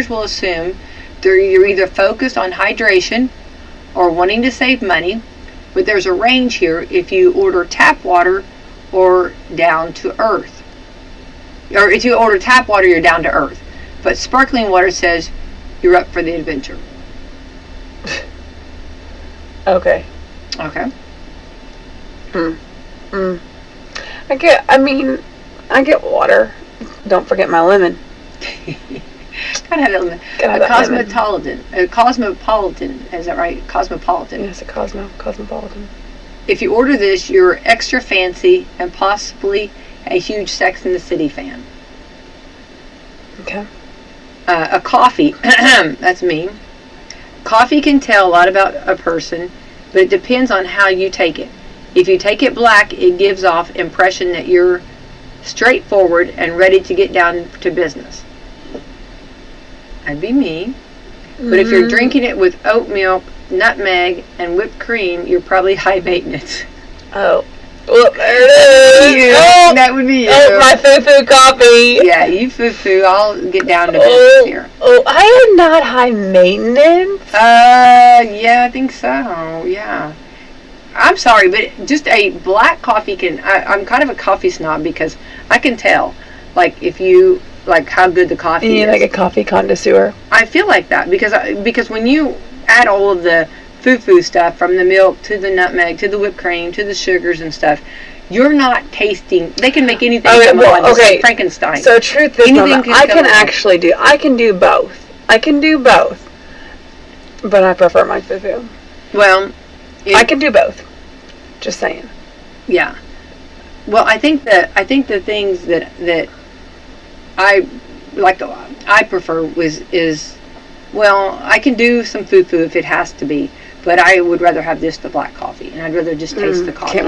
will assume. You're either focused on hydration or wanting to save money, but there's a range here if you order tap water or down to earth. Or if you order tap water, you're down to earth. But sparkling water says you're up for the adventure. Okay. Okay. I get water. Don't forget my lemon. Gotta have that lemon. Gotta have that lemon. Cosmopolitan, is that right? Cosmopolitan. Yes, a cosmopolitan. If you order this, you're extra fancy and possibly a huge Sex and the City fan. Okay. A coffee, that's me. Coffee can tell a lot about a person, but it depends on how you take it. If you take it black, it gives off impression that you're straightforward and ready to get down to business. That'd be me. But if you're drinking it with oat milk, nutmeg, and whipped cream, you're probably high maintenance. Oh. Well, there it is. Oh, That would be you. oh, my foo-foo coffee. Yeah, you foo-foo. I'll get down to business here. Oh, I am not high maintenance. Yeah, I think so. Yeah. I'm sorry, but just a black coffee I'm kind of a coffee snob because I can tell, like, if you, like, how good the coffee You is. like a coffee connoisseur. I feel like that because when you add all of the foo-foo stuff, from the milk to the nutmeg to the whipped cream to the sugars and stuff, you're not tasting. They can make anything come on. Just like Frankenstein. So truth is, Anything Mama, can I come can on. actually do. I can do both. But I prefer my foo-foo. Well, I can do both. Just saying. Yeah. Well, I think the things that I like, I prefer is well, I can do some foo-foo if it has to be, But I would rather have this, the black coffee, and I'd rather just taste the coffee. Can't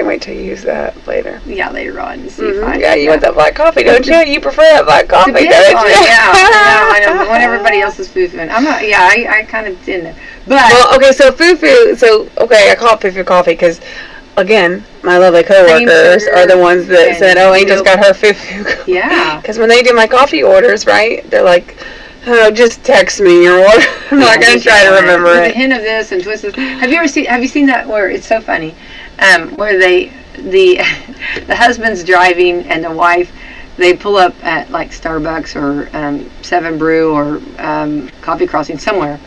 wait to use that later. Yeah, later on and see if I. Yeah, you want that black coffee, don't you? You prefer that black coffee, don't you? Yeah, I know. I want everybody else's foo-foo. And I'm not. Yeah, I kind of didn't. But well, okay, so foo-foo. So okay, I call it foo-foo coffee because, again, my lovely coworkers are the ones that said, "Oh, Angel's got her foo-foo." Yeah. Because when they do my coffee orders, right, they're like, "Oh, just text me your order." I'm not gonna try to remember With it. a hint of this and twist this. Have you seen that where it's so funny, where the husband's driving and the wife, they pull up at like Starbucks or 7 Brew or Coffee Crossing somewhere.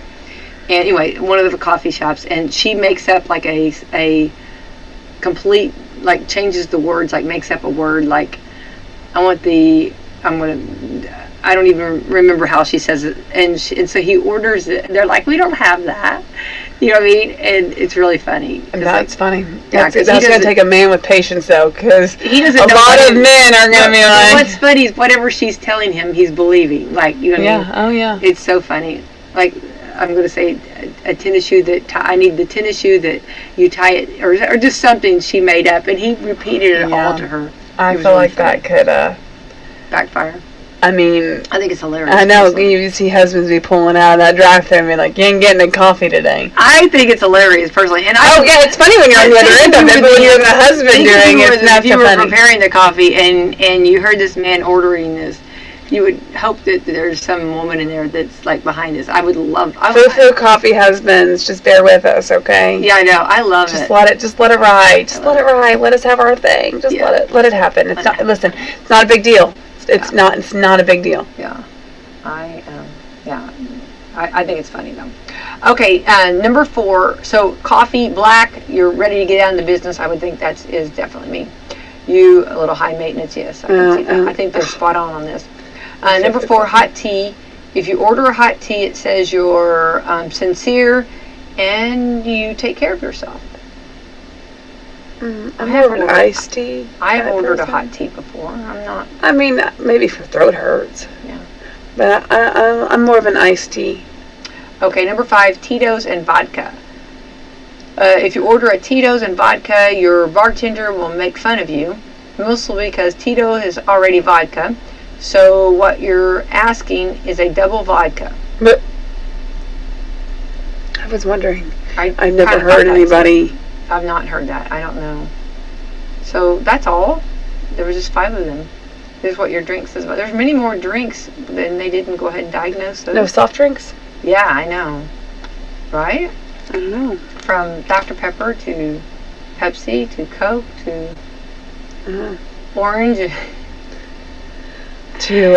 And anyway, one of the coffee shops, and she makes up like a complete, like changes the words, like makes up a word like, I don't even remember how she says it, and so he orders it. They're like, we don't have that, you know what I mean? And it's really funny. That's funny. Yeah, That's gonna take a man with patience though, because he doesn't. A lot of men are gonna be like, what's funny is whatever she's telling him, he's believing. Like, you know what I mean? Oh yeah. It's so funny. Like, I'm gonna say a tennis shoe I need the tennis shoe that you tie it, or just something she made up, and he repeated it all to her. I feel like that could backfire. I mean, I think it's hilarious. I know, you see husbands be pulling out of that drive-thru and be like, you ain't getting a coffee today. I think it's hilarious, personally. And yeah, it's funny when you're on the other end of it, but when you're the husband doing it, it's not so funny. If you were preparing the coffee and you heard this man ordering this, you would hope that there's some woman in there that's like behind this. I would love. Foo-foo coffee husbands, just bear with us, okay? Yeah, I know. I love it. Just let it ride. Just let it ride. Let us have our thing. Just let it happen. It's not. Listen, it's not a big deal. It's not a big deal. Yeah, I think it's funny though. Okay, number 4. So coffee, black. You're ready to get out into business. I would think is definitely me. You a little high maintenance, yes. I can see that. I think they're spot on this. Number 4, hot tea. If you order a hot tea, it says you're sincere and you take care of yourself. I'm more of an iced tea. I've ordered a hot tea before. I'm not. I mean, maybe for throat hurts. Yeah. But I'm more of an iced tea. Okay, number 5, Tito's and vodka. If you order a Tito's and vodka, your bartender will make fun of you, mostly because Tito is already vodka. So what you're asking is a double vodka. But I was wondering. I've never heard heard anybody. I've not heard that. I don't know. So that's all. There was just 5 of them. This is what your drink says about. There's many more drinks than they didn't go ahead and diagnose those. No soft drinks? Yeah, I know. Right? I don't know. From Dr. Pepper to Pepsi to Coke to orange to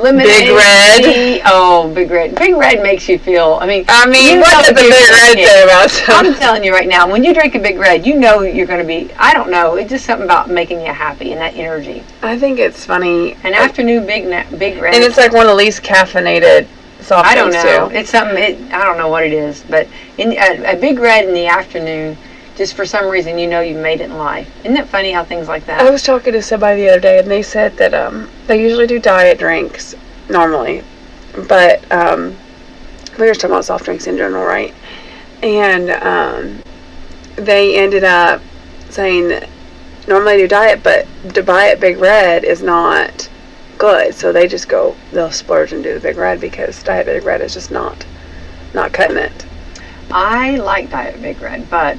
lemonade. Big Red. Tea. Oh, Big Red. Big Red makes you feel. I mean, what does the Big Red say about something? I'm telling you right now, when you drink a Big Red, you know you're going to be. I don't know. It's just something about making you happy and that energy. I think it's funny. An afternoon Big Red. And it's like one of the least caffeinated soft drinks. I don't know. It's something. I don't know what it is, but a Big Red in the afternoon. Just for some reason, you know you've made it in life. Isn't it funny how things like that? I was talking to somebody the other day, and they said that they usually do diet drinks normally, but we were just talking about soft drinks in general, right? And they ended up saying that normally they do diet, but to buy it Big Red is not good, so they'll splurge and do the Big Red because Diet Big Red is just not cutting it. I like Diet Big Red, but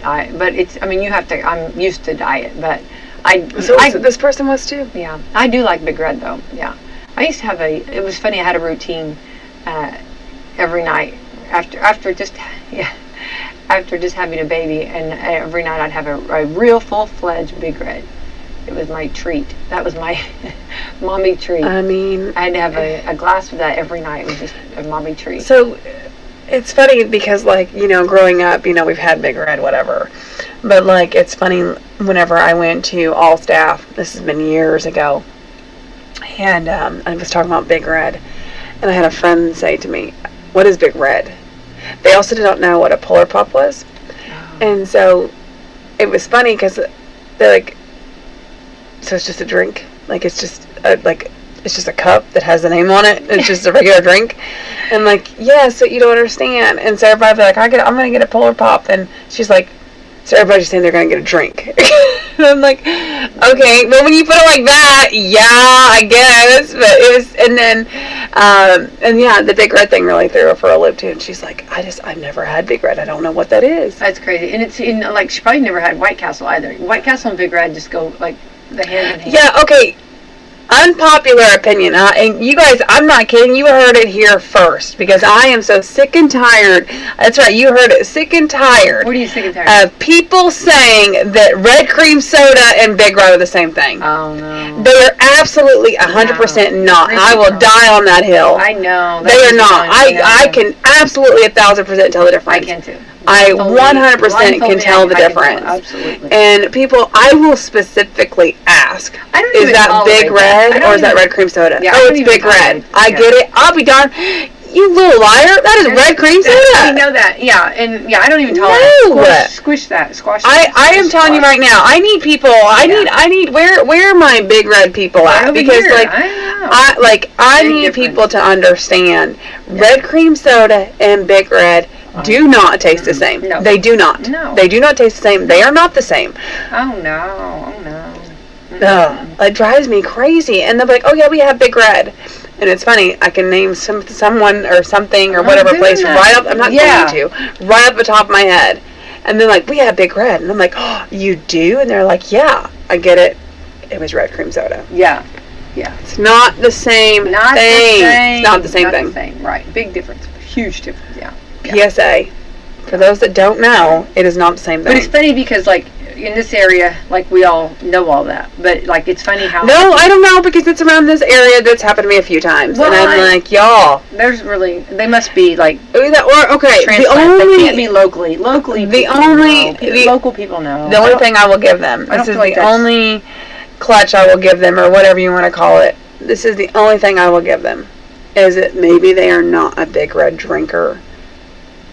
it's. I mean, you have to. I'm used to diet, but this person was too. Yeah, I do like Big Red though. Yeah, I used to have it was funny. I had a routine every night after just having a baby, and every night I'd have a real full-fledged Big Red. It was my treat. That was my mommy treat. I mean, I had to have a glass of that every night. It was just a mommy treat. So. It's funny because, like, growing up, we've had Big Red, whatever. But, like, it's funny whenever I went to All Staff, this has been years ago, and I was talking about Big Red, and I had a friend say to me, what is Big Red? They also did not know what a Polar Pop was. Oh. And so it was funny because they're like, so it's just a drink? Like, it's just, it's just a cup that has a name on it. It's just a regular drink. And like, yeah, so you don't understand. And so everybody be like, I'm going to get a Polar Pop. And she's like, so everybody's saying they're going to get a drink. And I'm like, okay, but when you put it like that, yeah, I guess. But it was, and then, and yeah, the Big Red thing really threw her for a loop too. And she's like, I've never had Big Red. I don't know what that is. That's crazy. And it's like she probably never had White Castle either. White Castle and Big Red just go like the hand in hand. Yeah, okay. Unpopular opinion, and you guys, I'm not kidding, you heard it here first, because I am so sick and tired, that's right, you heard it, sick and tired. What are you sick and tired of? People saying that red cream soda and Big Red are the same thing. Oh, no. They are absolutely 100% not. I will die on that hill. I know. They are not. I can absolutely 1,000% tell the difference. I can too. I 100% can tell the difference. Absolutely. And people, I will specifically ask, is that Big Red or is that red cream soda? Yeah, oh, it's Big Red. I get it. I'll be darned. You little liar. That is red cream soda. I know that. Yeah, and yeah, I don't even tolerate it. Squish that. Squash that. I am telling you right now, I need people, I need, where are my Big Red people at? Because like, I need people to understand red cream soda and Big Red do not taste the same. No. They do not. No. They do not taste the same. They are not the same. Oh no. Oh no. It drives me crazy. And they'll be like, oh yeah, we have Big Red. And it's funny, I can name someone or something or whatever place right up, I'm not going to, right up the top of my head. And they're like, we have Big Red. And I'm like, oh, you do? And they're like, yeah, I get it. It was red cream soda. Yeah. Yeah. It's not the same thing. It's not the same thing. Right. Big difference. Huge difference. Yeah. PSA. For those that don't know, it is not the same thing. But it's funny because, like, in this area, like, we all know all that. But, like, it's funny how... No, I don't know, because it's around this area that's happened to me a few times. Well, and I'm like, y'all. There's really... They must be, like... Okay, the only... They can't be locally. Locally, local people know. The only thing I will give them. This is the only clutch I will give them, or whatever you want to call it. This is the only thing I will give them. Is that maybe they are not a Big Red drinker.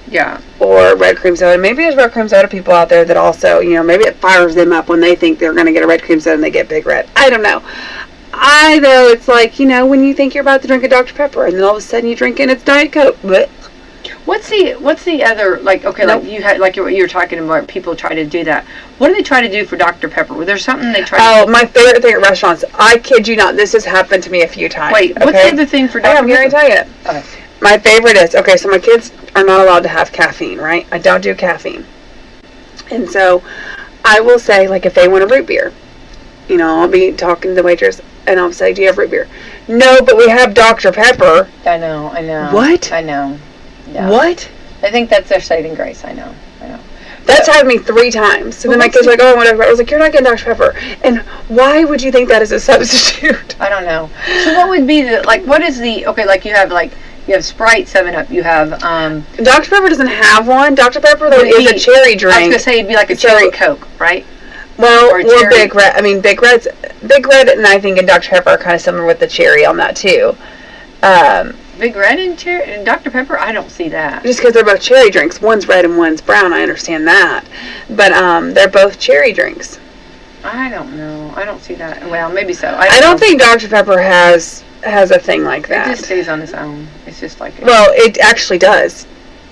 Yeah. Or red cream soda. Maybe there's red cream soda people out there that also, maybe it fires them up when they think they're going to get a red cream soda and they get Big Red. I don't know. Though, it's like, when you think you're about to drink a Dr. Pepper and then all of a sudden you drink and it's Diet Coke. But what's the other, like, okay, like you had, like what you were talking about, people try to do that. What do they try to do for Dr. Pepper? Was there something they try to do? My favorite thing at restaurants, I kid you not, this has happened to me a few times. Wait, what's the other thing for Dr. Pepper? I'm going to tell you. Okay. My favorite is, so my kids are not allowed to have caffeine, right? I don't do caffeine. And so I will say, like, if they want a root beer, I'll be talking to the waitress and I'll say, do you have root beer? No, but we have Dr. Pepper. I know. What? I know. Yeah. What? I think that's their saving grace. I know. That's happened to me 3 times. So then my kids were like, oh, whatever. I was like, you're not getting Dr. Pepper. And why would you think that is a substitute? I don't know. So what would be what is the, okay, like you have Sprite, 7-Up, you have, Dr. Pepper doesn't have one. Dr. Pepper, though, is a cherry drink. I was going to say it'd be like a cherry Coke, right? Well, or Big Red. I mean, Big Red, and I think, and Dr. Pepper are kind of similar with the cherry on that, too. Big Red and Dr. Pepper? I don't see that. Just because they're both cherry drinks. One's red and one's brown. I understand that. But they're both cherry drinks. I don't know. I don't see that. Well, maybe so. I don't think Dr. Pepper has a thing like that. It just stays on its own. It's just like... Well, it actually does.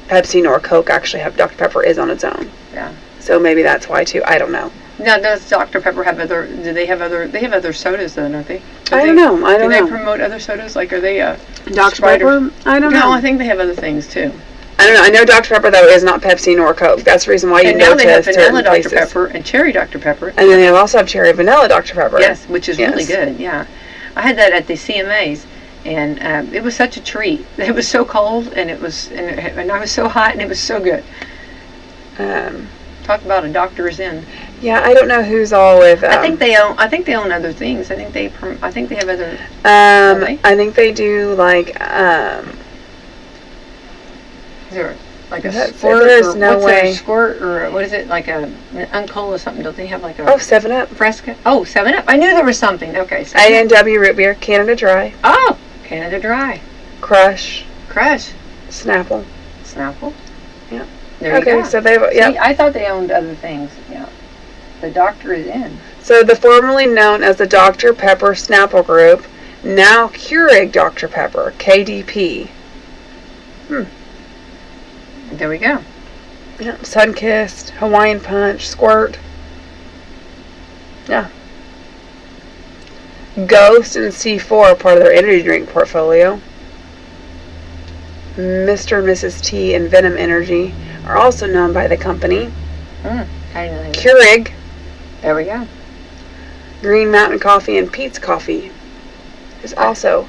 Pepsi nor Coke actually have Dr. Pepper is on its own. Yeah. So maybe that's why, too. I don't know. Now, does Dr. Pepper have other... they have other sodas, though, don't they? I don't know. Do they promote other sodas? Like, are they Dr. Pepper? I don't know. No, I think they have other things, too. I don't know. I know Dr. Pepper, though, is not Pepsi nor Coke. That's the reason why you go to certain places. And now they have vanilla Dr. Pepper and cherry Dr. Pepper. And then they also have cherry vanilla Dr. Pepper. Yes, which is really good, yeah. I had that at the CMAs, and it was such a treat. It was so cold, and I was so hot, and it was so good. Talk about a doctor's in. Yeah, I don't know who's all with. I think they own other things. I think they have other. I think they do like. Is there like a squirt? There's no way. Squirt or what is it, like an Uncola or something? Don't they have like a? Oh, 7-Up. Fresca. Oh, 7-Up. I knew there was something. Okay. A&W root beer, Canada Dry. Oh, Canada Dry. Crush. Snapple. Yeah. There you go. So they. Yeah. See, I thought they owned other things. Yeah. The doctor is in. So the formerly known as the Dr. Pepper Snapple Group Now Keurig Dr. Pepper, KDP. There we go. Yep, Sunkissed, Hawaiian Punch, Squirt. Yeah. Ghost and C4 are part of their energy drink portfolio. Mr. and Mrs. T and Venom Energy are also known by the company. I didn't know that. Keurig, There we go. Green Mountain Coffee, and Pete's Coffee is also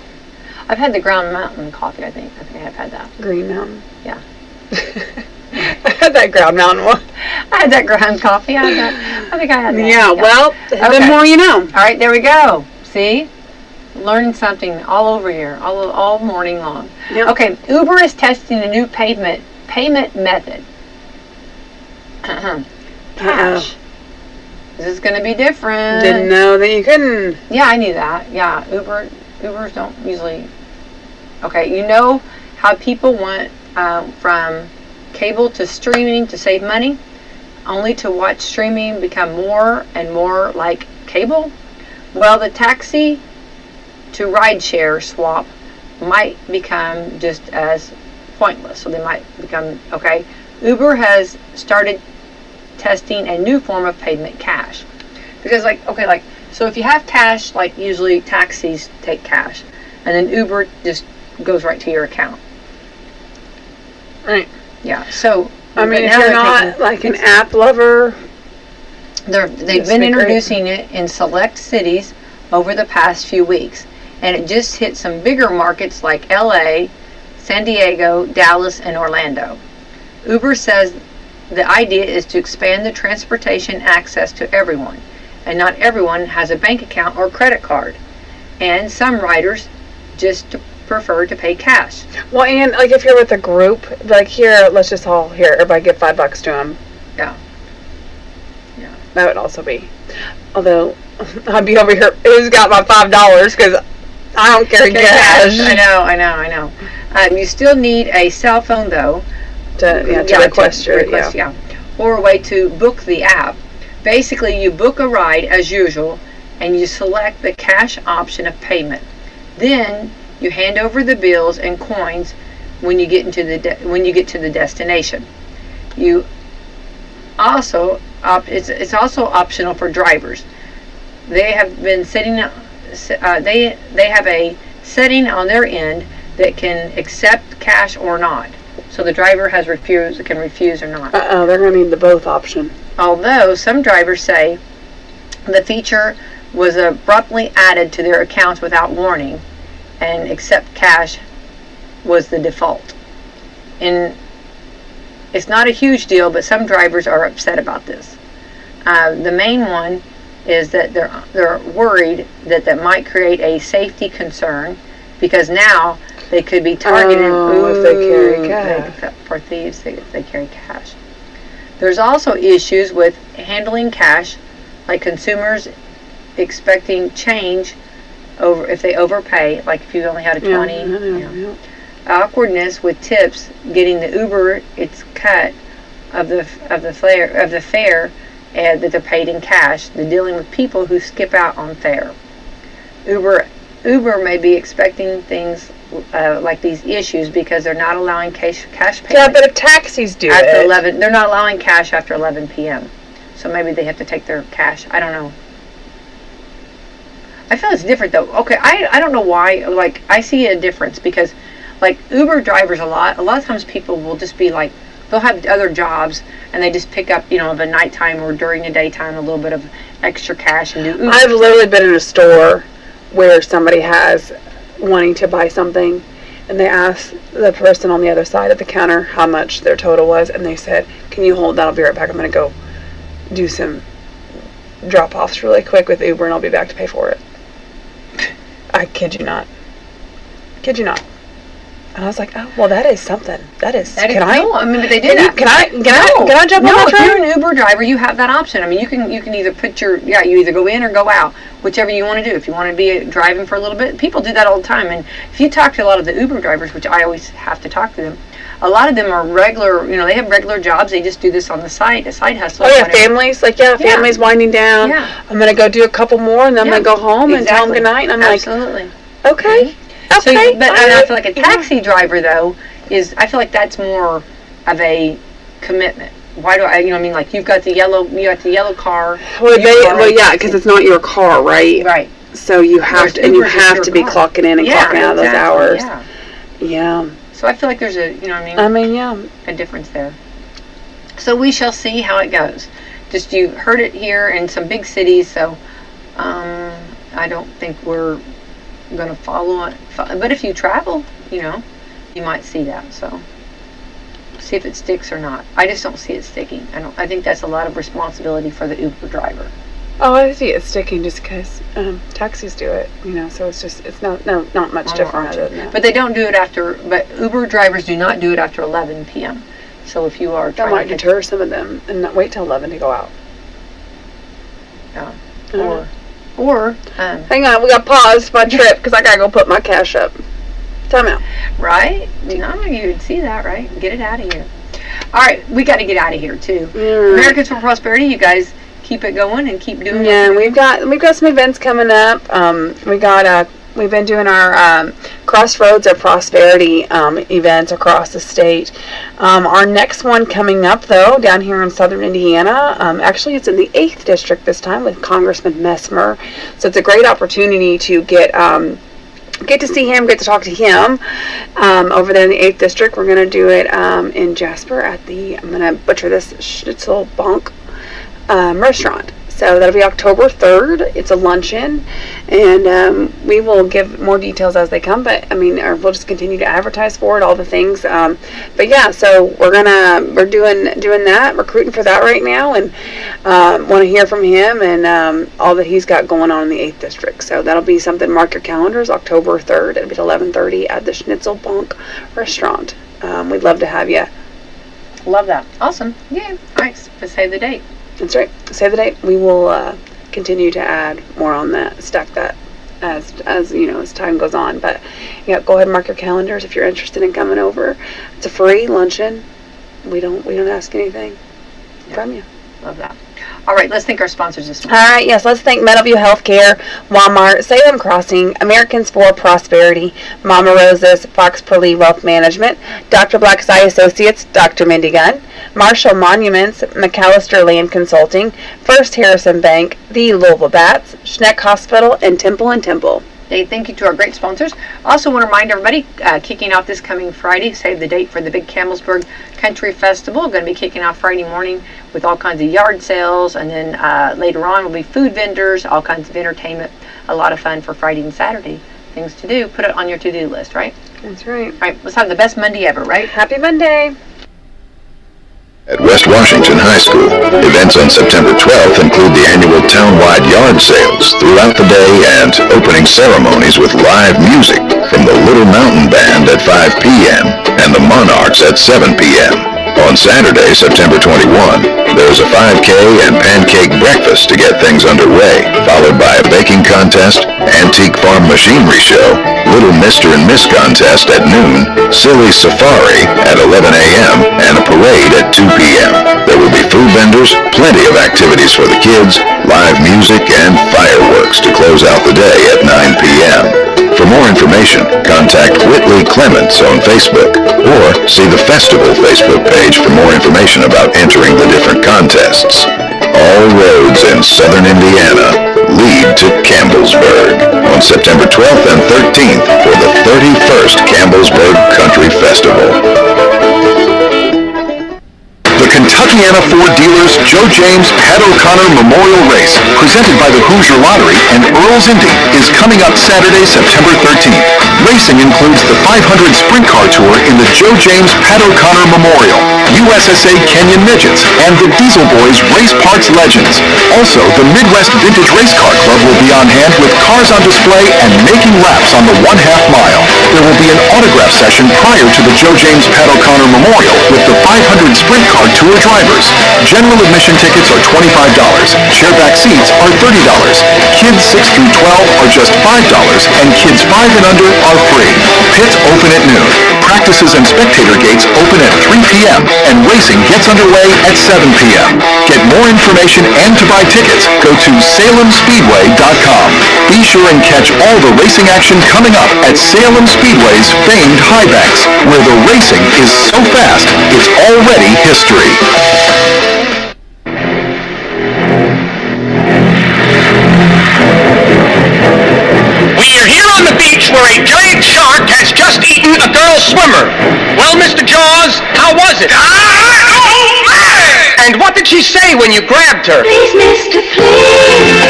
I've had the Ground Mountain coffee, I think. I think I have had that. Green Mountain. Yeah. I had that Ground Mountain one. I had that ground coffee. I think I had that. Yeah, well, Okay. the more you know. All right, there we go. See? Learning something all over here, all morning long. Yep. Okay, Uber is testing a new payment method. Cash. This is going to be different. Didn't know that you couldn't. Yeah, I knew that. Yeah, Ubers don't usually. Okay, you know how people went from cable to streaming to save money, only to watch streaming become more and more like cable? Well, the taxi to rideshare swap might become just as pointless. So they might become, okay, Uber has started testing a new form of payment, cash. Because so if you have cash, like usually taxis take cash, and then Uber just goes right to your account. Right. Yeah, so I mean, if now you're they're not taking- like an app lover, they've This been would be great. introducing it in select cities over the past few weeks, and it just hit some bigger markets like LA, San Diego, Dallas, and Orlando. Uber says the idea is to expand the transportation access to everyone, and not everyone has a bank account or credit card, and some riders just prefer to pay cash. well, and like if you're with a group, like here, let's just all here, everybody give $5 to them. Yeah. That would also be. Although I'd be over here, who's got my $5? Because I don't carry cash. I know. You still need a cell phone though. To request your yeah. Or a way to book the app. Basically, you book a ride as usual, and you select the cash option of payment. Then you hand over the bills and coins when you get to the destination. You also it's also optional for drivers. They have been setting they have a setting on their end that can accept cash or not. So the driver can refuse or not. They're going to need the both option. Although some drivers say the feature was abruptly added to their accounts without warning, and accept cash was the default. And it's not a huge deal, but some drivers are upset about this. The main one is that they're worried that might create a safety concern, because now they could be targeted if they carry cash. for thieves if they carry cash. There's also issues with handling cash, like consumers expecting change over if they overpay, like if you only had a 20. Awkwardness with tips, getting the Uber its cut of the fare that they're paid in cash. The dealing with people who skip out on fare. Uber may be expecting things like these issues because they're not allowing cash payment. Yeah, but if taxis do after it. 11, they're not allowing cash after 11 p.m. So maybe they have to take their cash. I don't know. I feel it's different though. Okay, I don't know why. Like I see a difference because, like Uber drivers, a lot of times people will just be like, they'll have other jobs and they just pick up, of a nighttime or during the daytime a little bit of extra cash and do Uber. I've literally been in a store where somebody has wanting to buy something, and they asked the person on the other side of the counter how much their total was, and they said, "Can you hold that? I'll be right back. I'm going to go do some drop-offs really quick with Uber, and I'll be back to pay for it." I kid you not. Kid you not. And I was like, "Oh, well, that is something. But they did that. Can I jump on that if train?" you're an Uber driver, you have that option. I mean, you can either you either go in or go out, whichever you want to do. If you want to be driving for a little bit, people do that all the time. And if you talk to a lot of the Uber drivers, which I always have to talk to them, a lot of them are regular. They have regular jobs. They just do this on the side, a side hustle. Oh yeah, families. Families winding down. Yeah. I'm gonna go do a couple more, and then I'm gonna go home and tell them goodnight. And I'm absolutely. Okay. So, Okay. but and I feel like a taxi driver though I feel like that's more of a commitment. Why do I? You know what I mean? Like you got the yellow car. Well, yeah, because it's not your car, right? Right. So you have to, and you have to be car. clocking in and clocking out of those hours. Yeah. Yeah. So I feel like there's a, you know what I mean? Yeah. A difference there. So we shall see how it goes. Just you heard it here in some big cities, so I don't think we're going to follow it. But if you travel, you know, you might see that. So see if it sticks or not. I just don't see it sticking. I think that's a lot of responsibility for the Uber driver. Oh, I see it sticking just because taxis do it, you know. So it's not much different other than that. But they don't do it after. But Uber drivers do not do it after 11 p.m. So if you are that might deter some of them and not wait till 11 to go out. Yeah. Or hang on, we got paused my trip because I gotta go put my cash up. Time out. Right? No, you'd see that, right? Get it out of here. All right, we got to get out of here too. Americans for Prosperity, you guys keep it going and keep doing. Yeah, we've got some events coming up. We've been doing our Crossroads of Prosperity events across the state. Our next one coming up, though, down here in southern Indiana, actually it's in the 8th District this time with Congressman Messmer. So it's a great opportunity to get to see him, get to talk to him over there in the 8th District. We're going to do it in Jasper at I'm going to butcher this, Schnitzel Bonk restaurant. So that'll be October 3rd. It's a luncheon, and we will give more details as they come. But we'll just continue to advertise for it, all the things. But yeah, so we're doing that, recruiting for that right now, and want to hear from him and all that he's got going on in the 8th District. So that'll be something. Mark your calendars. October 3rd. It'll be at 11:30 at the Schnitzel Bonk restaurant. We'd love to have you. Love that. Awesome. Yeah. All right. Let's save the date. That's right. Save the date. We will continue to add more on that, stack that as you know, as time goes on. But yeah, go ahead and mark your calendars if you're interested in coming over. It's a free luncheon. We don't ask anything from you. Love that. All right, let's thank our sponsors this morning. All right, yes, let's thank Meadowview Healthcare, Walmart, Salem Crossing, Americans for Prosperity, Mama Rosa's, Fox Pearly Wealth Management, Dr. Black's Eye Associates, Dr. Mindy Gunn, Marshall Monuments, McAllister Land Consulting, First Harrison Bank, the Louisville Bats, Schneck Hospital, and Temple & Temple. Thank you to our great sponsors. Also want to remind everybody, kicking off this coming Friday, save the date for the big Campbellsburg Country Festival. Going to be kicking off Friday morning with all kinds of yard sales, and then later on will be food vendors, all kinds of entertainment. A lot of fun for Friday and Saturday. Things to do. Put it on your to-do list, right? That's right. All right, let's have the best Monday ever, right? Happy Monday. At West Washington High School, events on September 12th include the annual town-wide yard sales throughout the day and opening ceremonies with live music from the Little Mountain Band at 5 p.m. and the Monarchs at 7 p.m. On Saturday, September 21, there's a 5K and pancake breakfast to get things underway, followed by a baking contest, antique farm machinery show, Little Mr. and Miss contest at noon, Silly Safari at 11 a.m., and a parade at 2 p.m. There will be food vendors, plenty of activities for the kids, live music, and fireworks to close out the day at 9 p.m. For more information, contact Whitley Clements on Facebook or see the festival Facebook page for more information about entering the different contests. All roads in southern Indiana lead to Campbellsburg on September 12th and 13th for the 31st Campbellsburg Country Festival. The Kentuckiana Ford Dealers Joe James Pat O'Connor Memorial Race, presented by the Hoosier Lottery and Earl's Indy, is coming up Saturday, September 13th. Racing includes the 500 Sprint Car Tour in the Joe James Pat O'Connor Memorial, USSA Kenyon Midgets, and the Diesel Boys Race Parts Legends. Also, the Midwest Vintage Race Car Club will be on hand with cars on display and making laps on the 1/2 mile. There will be an autograph session prior to the Joe James Pat O'Connor Memorial with the 500 Sprint Car Tour drivers. General admission tickets are $25. Chairback seats are $30. Kids 6 through 12 are just $5, and kids 5 and under are free. Pits open at noon. practices and spectator gates open at 3 p.m. and racing gets underway at 7 p.m. Get more information and to buy tickets, go to SalemSpeedway.com. Be sure and catch all the racing action coming up at Salem Speedway's famed High Banks, where the racing is so fast, it's already history. We are here on the beach where a giant shark has just eaten a girl swimmer. Well, Mr. Jaws, how was it? And what did she say when you grabbed her? Please, mister, please.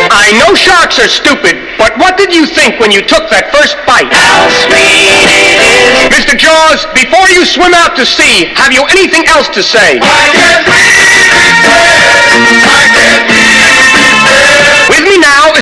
I know sharks are stupid, but what did you think when you took that first bite? How sweet it is. Mr. Jaws, before you swim out to sea, have you anything else to say? I can't breathe. I can't